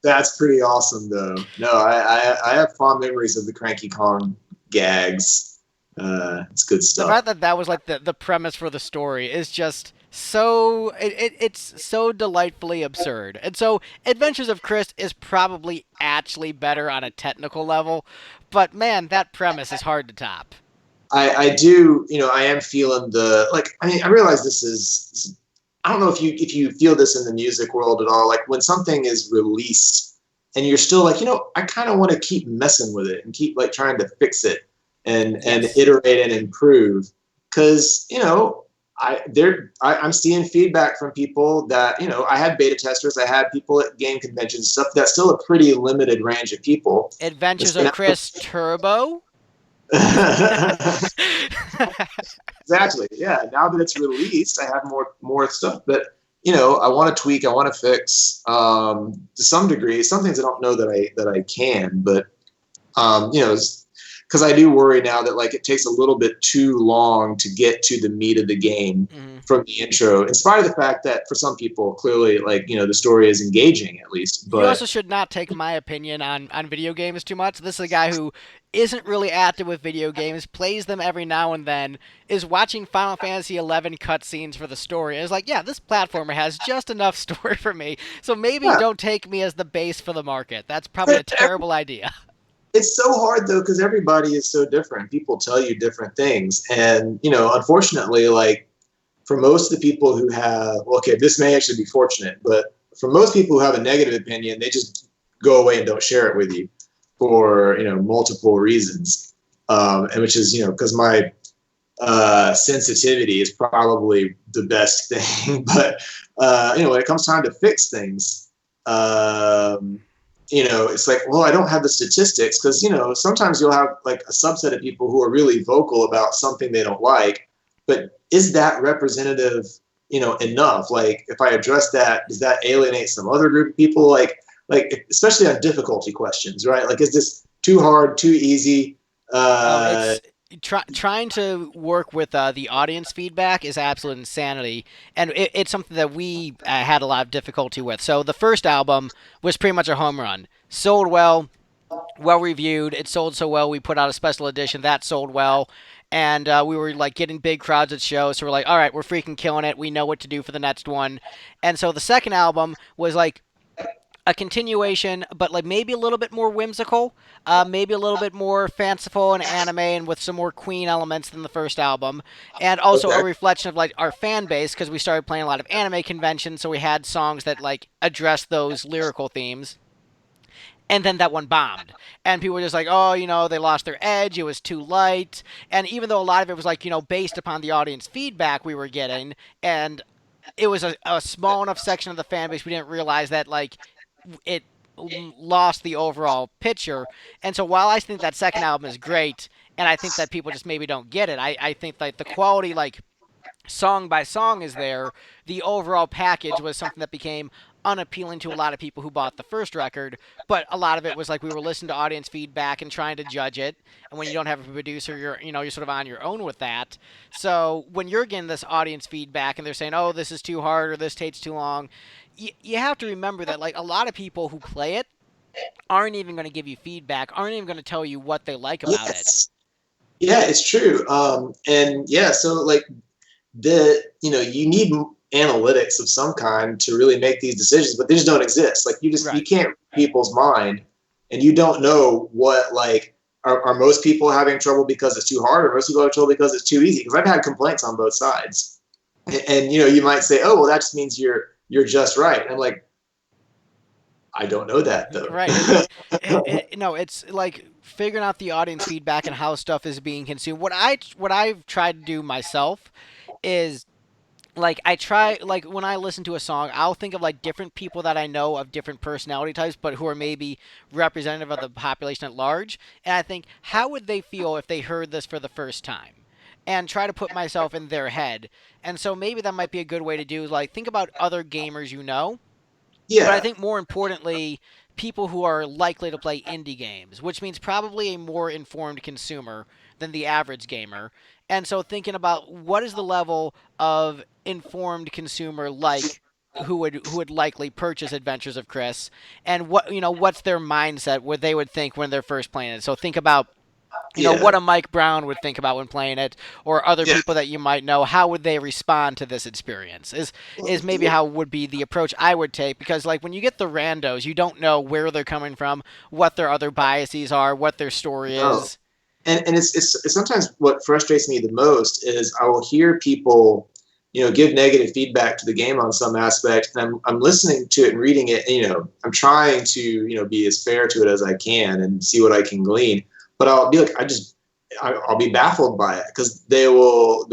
that's pretty awesome though. No, I have fond memories of the Cranky Kong gags. It's good The stuff. fact that that was like the premise for the story is just it's so delightfully absurd. And so Adventures of Chris is probably actually better on a technical level, but man, that premise is hard to top. I do, I am feeling the like. I mean, I realize I don't know if you feel this in the music world at all. Like when something is released and you're still like, I kind of want to keep messing with it and keep like trying to fix it and Yes. iterate and improve because I'm seeing feedback from people that I had beta testers, I had people at game conventions and stuff. That's still a pretty limited range of people. Adventures of Chris Turbo? Exactly. Yeah. Now that it's released, I have more stuff. But I want to tweak. I want to fix to some degree. Some things I don't know that I can, but because I do worry now that like it takes a little bit too long to get to the meat of the game Mhm. from the intro. In spite of the fact that for some people, clearly, like the story is engaging at least. You also But should not take my opinion on video games too much. This is a guy who isn't really active with video games, plays them every now and then, is watching Final Fantasy 11 cutscenes for the story. And is like, yeah, this platformer has just enough story for me, so maybe yeah, don't take me as the base for the market. That's probably a terrible idea. it's so hard though because everybody is so different. People tell you different things, and unfortunately, like for most of the people who have, well, okay, this may actually be fortunate, but for most people who have a negative opinion, they just go away and don't share it with you for multiple reasons, and which is because my sensitivity is probably the best thing, but when it comes time to fix things. It's like, well, I don't have the statistics because, sometimes you'll have like a subset of people who are really vocal about something they don't like, but is that representative, enough? Like if I address that, does that alienate some other group of people? Like especially on difficulty questions, right? Like, is this too hard, too easy? Oh, Uh, it's trying to work with the audience feedback is absolute insanity, and it's something that we had a lot of difficulty with. So the first album was pretty much a home run. Sold well, well reviewed. It sold so well, we put out a special edition that sold well, and we were like getting big crowds at shows. So we're like, all right, we're freaking killing it. We know what to do for the next one. And so the second album was like a continuation, but like maybe a little bit more whimsical, maybe a little bit more fanciful and anime, and with some more Queen elements than the first album, and also a okay, reflection of like our fan base because we started playing a lot of anime conventions, so we had songs that like address those lyrical themes. And then that one bombed, and people were just like, "Oh, they lost their edge. It was too light." And even though a lot of it was like based upon the audience feedback we were getting, and it was a small enough section of the fan base, we didn't realize that like it lost the overall picture. And so while I think that second album is great, and I think that people just maybe don't get it, I think that the quality, like song by song, is there. The overall package was something that became unappealing to a lot of people who bought the first record, but a lot of it was like we were listening to audience feedback and trying to judge it. And when you don't have a producer, you're sort of on your own with that. So when you're getting this audience feedback and they're saying, "Oh, this is too hard," or "This takes too long," you have to remember that like a lot of people who play it aren't even going to give you feedback, aren't even going to tell you what they like about it. yes, yeah, it's true. And yeah, so like you need analytics of some kind to really make these decisions, but they just don't exist. Like you Right. can't read people's mind, and you don't know what like are most people having trouble because it's too hard, or most people have trouble because it's too easy. Because I've had complaints on both sides, and you might say, oh well, that just means you're just right. And I'm like, I don't know that though. Right. No, it's like figuring out the audience feedback and how stuff is being consumed. What I've tried to do myself is like I try like when I listen to a song, I'll think of like different people that I know of different personality types, but who are maybe representative of the population at large, and I think how would they feel if they heard this for the first time, and try to put myself in their head. And so maybe that might be a good way to do, like think about other gamers but I Yeah, think more importantly, people who are likely to play indie games, which means probably a more informed consumer than the average gamer. And so thinking about what is the level of informed consumer like who would likely purchase Adventures of Chris, and what's their mindset, what they would think when they're first playing it. So think about What Yeah. a Mike Brown would think about when playing it, or other Yeah. people that you might know, how would they respond to this experience? Is maybe how would be the approach I would take, because like when you get the randos, you don't know where they're coming from, what their other biases are, what their story No. is. And it's sometimes what frustrates me the most is I will hear people, give negative feedback to the game on some aspect, and I'm listening to it and reading it, and I'm trying to be as fair to it as I can and see what I can glean. But I'll be like, I'll be baffled by it because they'll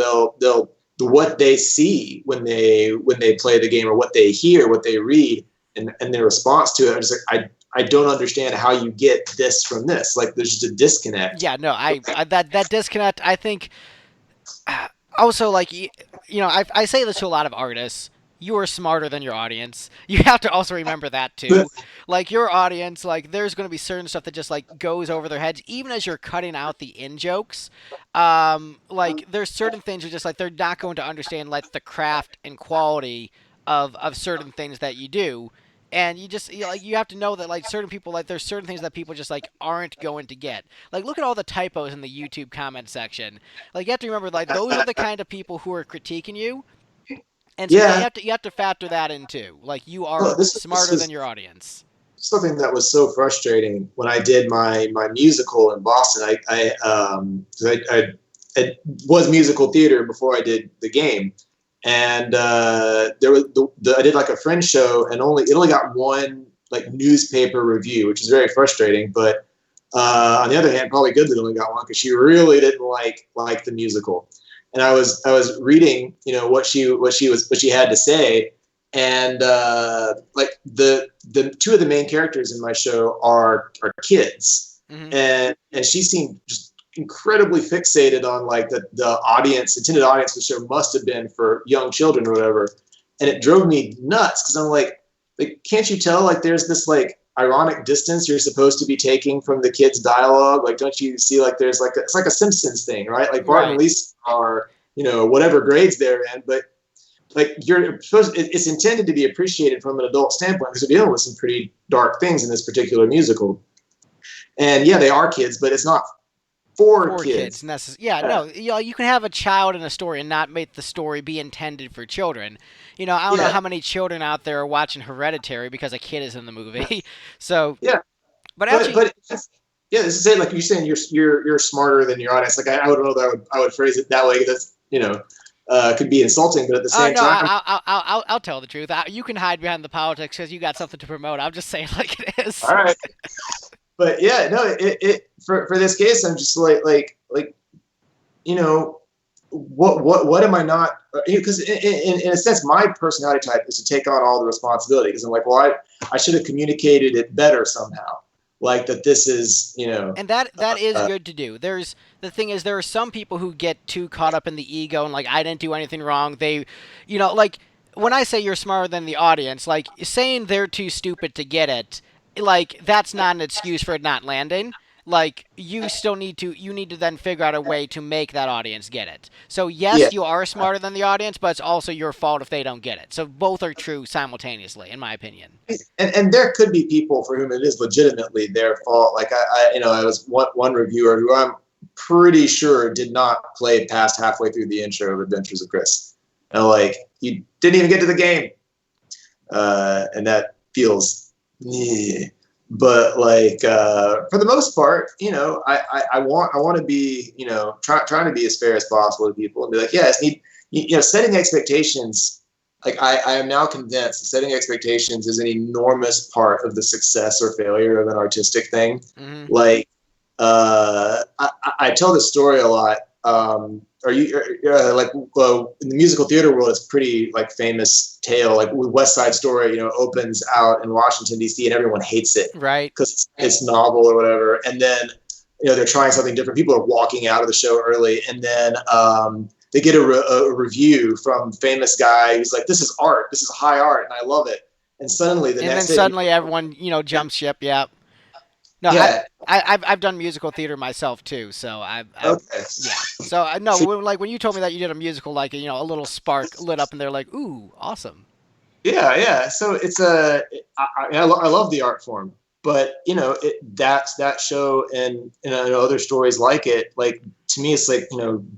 what they see when they play the game, or what they hear, what they read, and their response to it. I'm just like, I don't understand how you get this from this. Like, there's just a disconnect. Yeah, no, I that disconnect. I think also like I say this to a lot of artists. You are smarter than your audience. You have to also remember that too. Like your audience, like there's going to be certain stuff that just like goes over their heads, even as you're cutting out the in jokes. Like there's certain things are just like they're not going to understand like the craft and quality of certain things that you do, and like you have to know that like certain people, like there's certain things that people just like aren't going to get. Like look at all the typos in the YouTube comment section. Like you have to remember, like those are the kind of people who are critiquing you, and so yeah, Yeah. you have to factor that in too. Like you Well, are this smarter than is your audience. something that was so frustrating when I did my musical in Boston. I was musical theater before I did the game, and there was I did like a fringe show, and it only got one like newspaper review, which is very frustrating. But on the other hand, probably good that it only got one because she really didn't like the musical. And I was reading, what she had to say, and like the two of the main characters in my show are kids, Hmm. and she seemed just incredibly fixated on like the audience intended audience of the show must have been for young children or whatever, and it drove me nuts because I'm like, can't you tell, like there's this like ironic distance you're supposed to be taking from the kids' dialogue? Like, don't you see, like there's like it's like a Simpsons thing, right? Like Bart and Right. Lisa are, whatever grades they're in, but like you're supposed, it's intended to be appreciated from an adult standpoint because we're dealing with some pretty dark things in this particular musical. And yeah, they are kids, but it's not for For kids, kids. yeah, Yeah. no, you can have a child in a story and not make the story be intended for children. I don't know Yeah. how many children out there are watching Hereditary because a kid is in the movie. So, Yeah. but But actually, yeah, this is it. Like you're saying, you're smarter than your audience. Like I don't know that I would phrase it that way. That's could be insulting, but at the same no, time, I'll tell the truth. You can hide behind the politics because you got something to promote. I'm just saying like it is. all right. But yeah, no, for this case, I'm just like you know what am I not? Because in a sense, my personality type is to take on all the responsibility. Because I'm like, well, I should have communicated it better somehow. Like that, this is And that is uh, good to do. The thing is there are some people who get too caught up in the ego and like I didn't do anything wrong. They, like when I say you're smarter than the audience, like saying they're too stupid to get it, like that's not an excuse for it not landing. Like you need to then figure out a way to make that audience get it. So yeah. yes, you are smarter than the audience, but it's also your fault if they don't get it. So both are true simultaneously, in my opinion. And there could be people for whom it is legitimately their fault. Like I was one reviewer who I'm pretty sure did not play past halfway through the intro of Adventures of Chris, and like you didn't even get to the game, and that feels. Yeah. But like for the most part, I want to be trying to be as fair as possible to people and be like, yeah, it's need setting expectations. Like I am now convinced that setting expectations is an enormous part of the success or failure of an artistic thing. Hmm. Like I tell this story a lot. Are you like in the musical theater world? It's pretty like famous tale. Like West Side Story, opens out in Washington D.C. and everyone hates it Right. because it's novel or whatever. And then they're trying something different. People are walking out of the show early, and then they get a review from famous guy who's like, "This is art. This is high art, and I love it." And suddenly the And then next day, suddenly everyone, jumps ship. Yeah. No, yeah, I've done musical theater myself too, so I've okay. yeah. So I no, like when you told me that you did a musical, like a little spark lit up, and they're like, "Ooh, awesome." Yeah, yeah. So it's I love the art form. but that show and other stories like it, like to me, it's like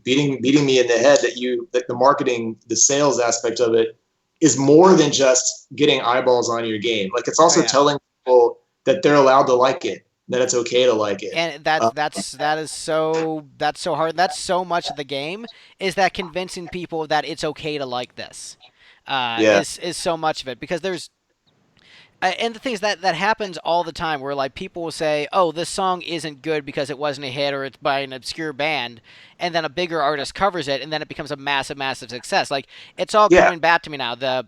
beating me in the head that the marketing, the sales aspect of it is more than just getting eyeballs on your game. Like it's Oh also yeah. telling people that they're allowed to like it, that it's okay to like it. And that's Uh, that's that is so that's so hard. That's so much of the game is that convincing people that it's okay to like this. yeah, Is so much of it because there's and the thing is that happens all the time where like people will say, "Oh, this song isn't good because it wasn't a hit or it's by an obscure band," and then a bigger artist covers it and then it becomes a massive, massive success. Like it's all yeah, coming back to me now. The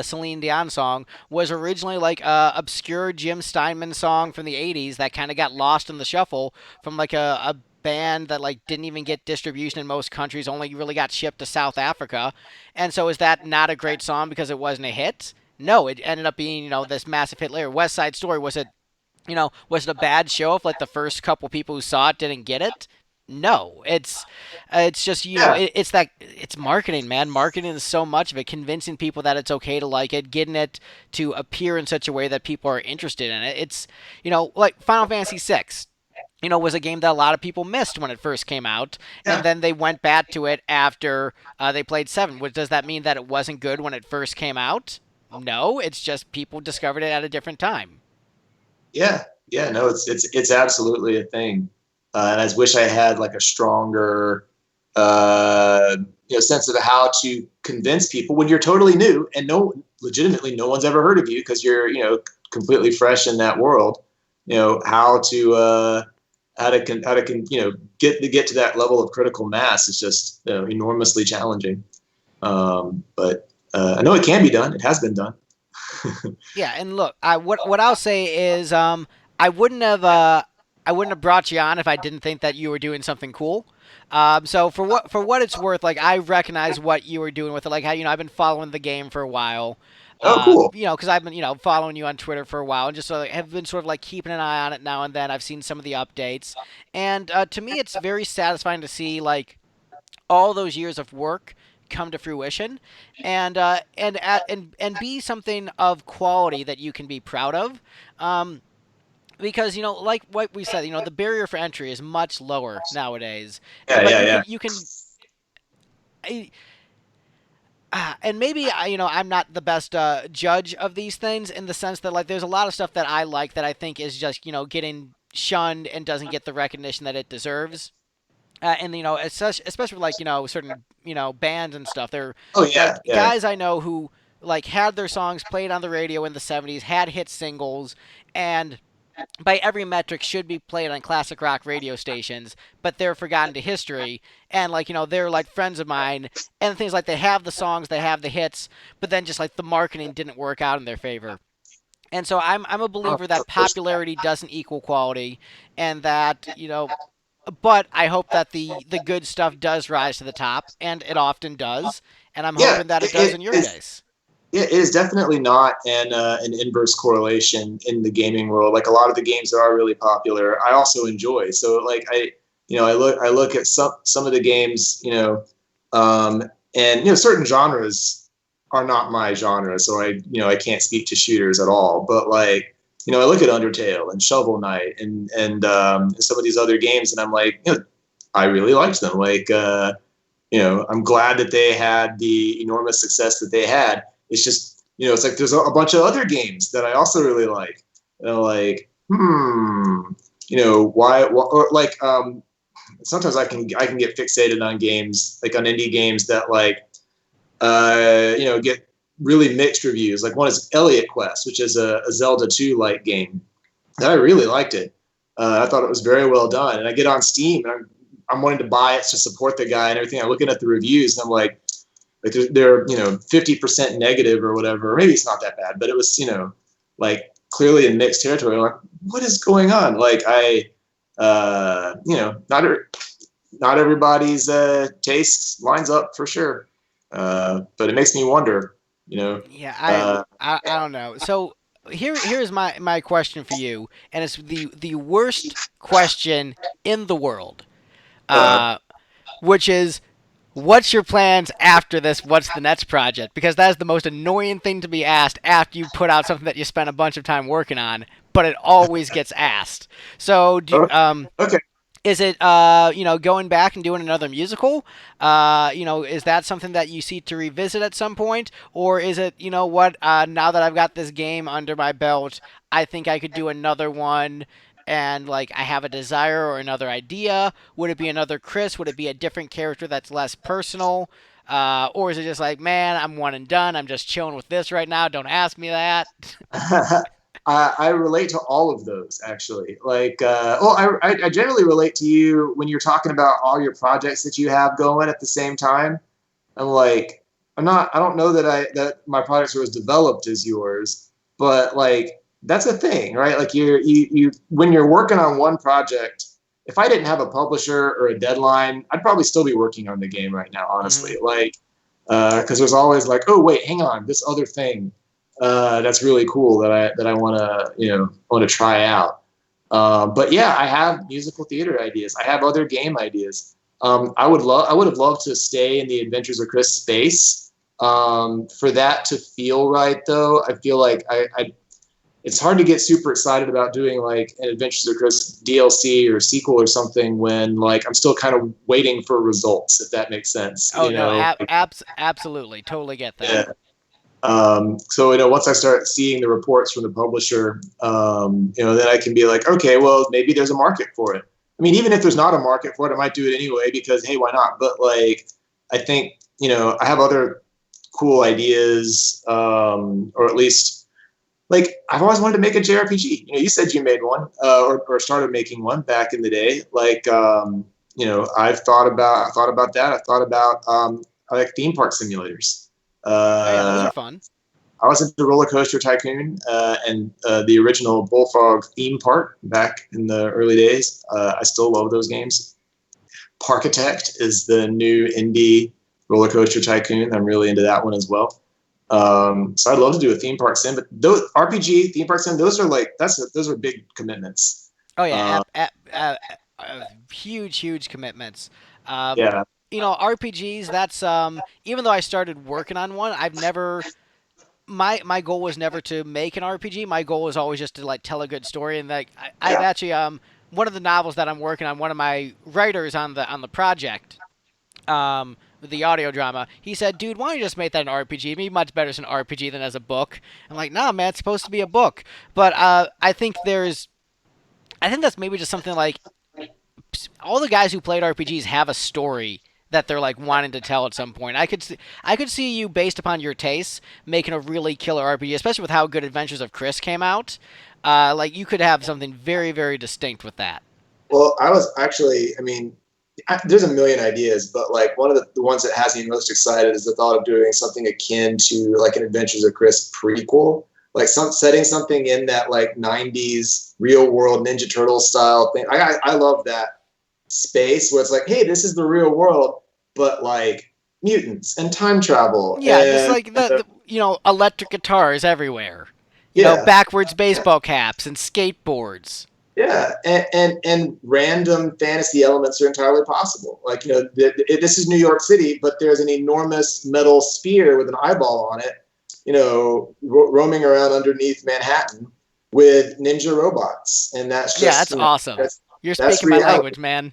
Celine Dion song was originally like a obscure Jim Steinman song from the '80s that kind of got lost in the shuffle from like a band that like didn't even get distribution in most countries, only really got shipped to South Africa. And so is that not a great song because it wasn't a hit? No, it ended up being, this massive hit later. West Side Story, was it a bad show if like the first couple people who saw it didn't get it? No, it's just yeah, it's marketing, man. Marketing is so much of it, convincing people that it's okay to like it, getting it to appear in such a way that people are interested in it. It's like Final Fantasy VI. Was a game that a lot of people missed when it first came out, and yeah. then they went back to it after they played 7. Does that mean that it wasn't good when it first came out? No, it's just people discovered it at a different time. Yeah, yeah, no, it's absolutely a thing, and I just wish I had like a stronger, uh, sense of how to convince people when you're totally new and legitimately no one's ever heard of you because you're completely fresh in that world. How to get to that level of critical mass is just enormously challenging. But I know it can be done. It has been done. Yeah, and look, what I'll say is, I wouldn't have I wouldn't have brought you on if I didn't think that you were doing something cool. So for what it's worth, like I recognize what you were doing with it. Like how I've been following the game for a while. Oh, cool. Because I've been following you on Twitter for a while and just sort of have been sort of like keeping an eye on it now and then. I've seen some of the updates, and to me, it's very satisfying to see like all those years of work come to fruition and be something of quality that you can be proud of. Because like what we said, the barrier for entry is much lower nowadays. Yeah, But yeah, you yeah. can I- and maybe I'm not the best judge of these things in the sense that like there's a lot of stuff that I like that I think is just getting shunned and doesn't get the recognition that it deserves. And especially like certain bands and stuff. They're Oh, yeah, like yeah. guys I know who like had their songs played on the radio in the '70s, had hit singles, and by every metric should be played on classic rock radio stations, but they're forgotten to history. And like they're like friends of mine, and things like they have the songs, they have the hits, but then just like the marketing didn't work out in their favor. And so I'm a Oh, believer that of course. popularity doesn't equal quality, and that but I hope that the good stuff does rise to the top, and it often does. And I'm Yeah, hoping that it does in your case. it is definitely not an inverse correlation in the gaming world. Like a lot of the games that are really popular, I also enjoy. So like I look at some of the games, um, and certain genres are not my genre, so I can't speak to shooters at all. But like I look at Undertale and Shovel Knight and some of these other games, and I'm like, I really liked them. Like I'm glad that they had the enormous success that they had. It's just, it's like there's a bunch of other games that I also really like. And I'm like, why or like, sometimes I can get fixated on games, like on indie games that like, get really mixed reviews. Like one is Elliot Quest, which is a Zelda 2 like game. And I really liked it. I thought it was very well done. And I get on Steam and I'm wanting to buy it to support the guy and everything. I'm looking at the reviews and I'm like they're 50% negative or whatever. Or maybe it's not that bad, but it was like clearly in mixed territory. I'm like, what is going on? Like not everybody's taste lines up for sure. But it makes me wonder. Yeah, Uh, I don't know. So here's my question for you, and it's the worst question in the world, uh, uh, which is What's your plans after this? What's the next project? Because that is the most annoying thing to be asked after you put out something that you spent a bunch of time working on, but it always gets asked. So, Okay. is it going back and doing another musical? Is that something that you see to revisit at some point, or is it what? Now that I've got this game under my belt, I think I could do another one. And like I have a desire or another idea. Would it be another Chris? Would it be a different character that's less personal? Or is it just like, man, I'm one and done. I'm just chilling with this right now. Don't ask me that. I relate to all of those actually. I generally relate to you when you're talking about all your projects that you have going at the same time. I'm like, I don't know that my projects are as developed as yours, but like that's a thing, right? Like when you're working on one project, if I didn't have a publisher or a deadline, I'd probably still be working on the game right now, Mm-hmm. honestly. Because there's always like, oh wait, hang on, this other thing that's really cool that I want to want to try out. But yeah, I have musical theater ideas. I have other game ideas. I would have loved to stay in the Adventures of Chris space. For that to feel right, though, I feel like it's hard to get super excited about doing like an Adventures of Chris DLC or sequel or something when like I'm still kind of waiting for results, if that makes sense. Oh no, absolutely, totally get that. Yeah. So once I start seeing the reports from the publisher, then I can be like, okay, well, maybe there's a market for it. I mean, even if there's not a market for it, I might do it anyway because hey, why not? But like, I think I have other cool ideas, or at least like I've always wanted to make a JRPG. You said you made one, or started making one back in the day. Like, I've thought about that. I've thought about I like theme park simulators. Oh yeah, those Uh, are fun. I was into Roller Coaster Tycoon and the original Bullfrog theme park back in the early days. I still love those games. Parkitect is the new indie Roller Coaster Tycoon. I'm really into that one as well. So I'd love to do a theme park sim, but those RPG theme park sim, those are big commitments. Oh yeah, Uh, huge, huge commitments. Um, yeah, RPGs. That's even though I started working on one, I've never. My goal was never to make an RPG. My goal was always just to like tell a good story. And like I've yeah. actually one of the novels that I'm working on, one of my writers on the project, the audio drama, he said, "Dude, why don't you just make that an RPG? It'd be much better as an RPG than as a book." I'm like, "Nah, man, it's supposed to be a book." But I think that's maybe just something like all the guys who played RPGs have a story that they're like wanting to tell at some point. I could see you based upon your tastes making a really killer RPG, especially with how good Adventures of Chris came out. Like you could have something very very distinct with that. Well, I was actually, I mean, there's a million ideas, but like one of the ones that has me most excited is the thought of doing something akin to like an Adventures of Chris prequel, like setting something in that like '90s real world Ninja Turtle style thing. I love that space where it's like, hey, this is the real world, but like mutants and time travel Yeah, just and like the electric guitars everywhere. yeah, Backwards baseball caps and skateboards. yeah, and random fantasy elements are entirely possible. Like this is New York City, but there's an enormous metal sphere with an eyeball on it. Roaming around underneath Manhattan with ninja robots, and that's Yeah, just that's awesome. You're that's speaking my reality. language, man.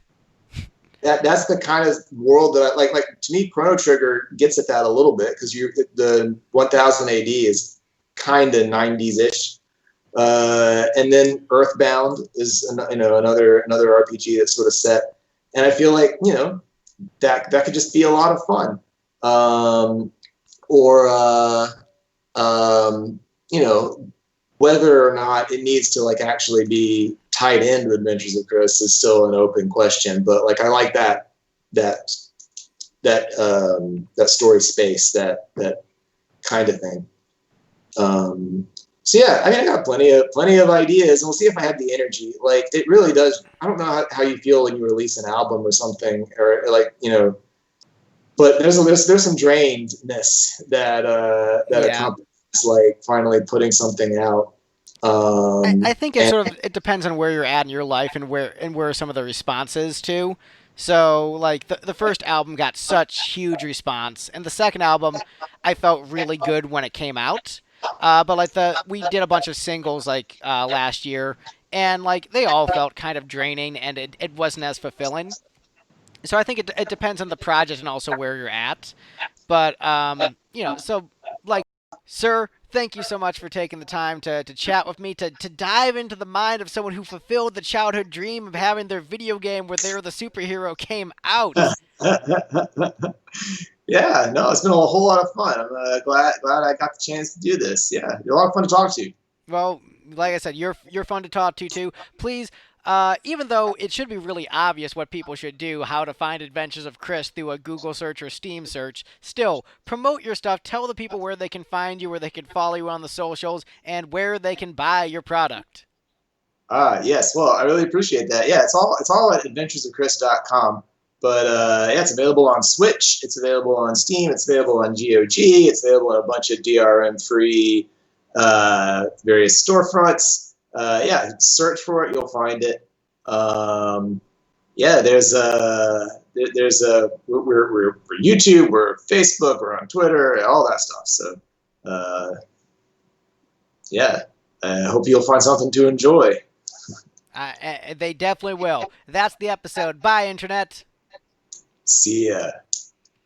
That's the kind of world that I like. Like to me, Chrono Trigger gets at that a little bit because the 1000 AD is kind of 90s ish. And then Earthbound is another RPG that's sort of set, and I feel like that could just be a lot of fun. Or you know whether or not it needs to like actually be tied into Adventures of Chris is still an open question. But like I like that that story space, that kind of thing. So yeah, I mean, I got plenty of ideas, and we'll see if I have the energy. Like it really does. I don't know how you feel when you release an album or something, or like but there's some drainedness that Yeah. accompanies like finally putting something out. I think And it depends on where you're at in your life and where some of the response is too. So, like, the first album got such huge response, and the second album I felt really good when it came out. But like we did a bunch of singles like last year, and like they all felt kind of draining, and it wasn't as fulfilling. So I think it depends on the project and also where you're at. But so like, sir, thank you so much for taking the time to chat with me, to dive into the mind of someone who fulfilled the childhood dream of having their video game where they were the superhero came out. Yeah, no, it's been a whole lot of fun. I'm glad I got the chance to do this. Yeah, you're a lot of fun to talk to. Well, like I said, you're fun to talk to too. Please, even though it should be really obvious what people should do, how to find Adventures of Chris through a Google search or Steam search, still promote your stuff. Tell the people where they can find you, where they can follow you on the socials, and where they can buy your product. Yes, well, I really appreciate that. Yeah, it's all at adventuresofchris.com. But yeah, it's available on Switch. It's available on Steam. It's available on GOG. It's available on a bunch of DRM free various storefronts. Yeah, search for it. You'll find it. Yeah, there's a we're YouTube, we're Facebook, we're on Twitter, all that stuff. So uh, yeah, I hope you'll find something to enjoy. They definitely will. That's the episode. Bye, Internet. See ya.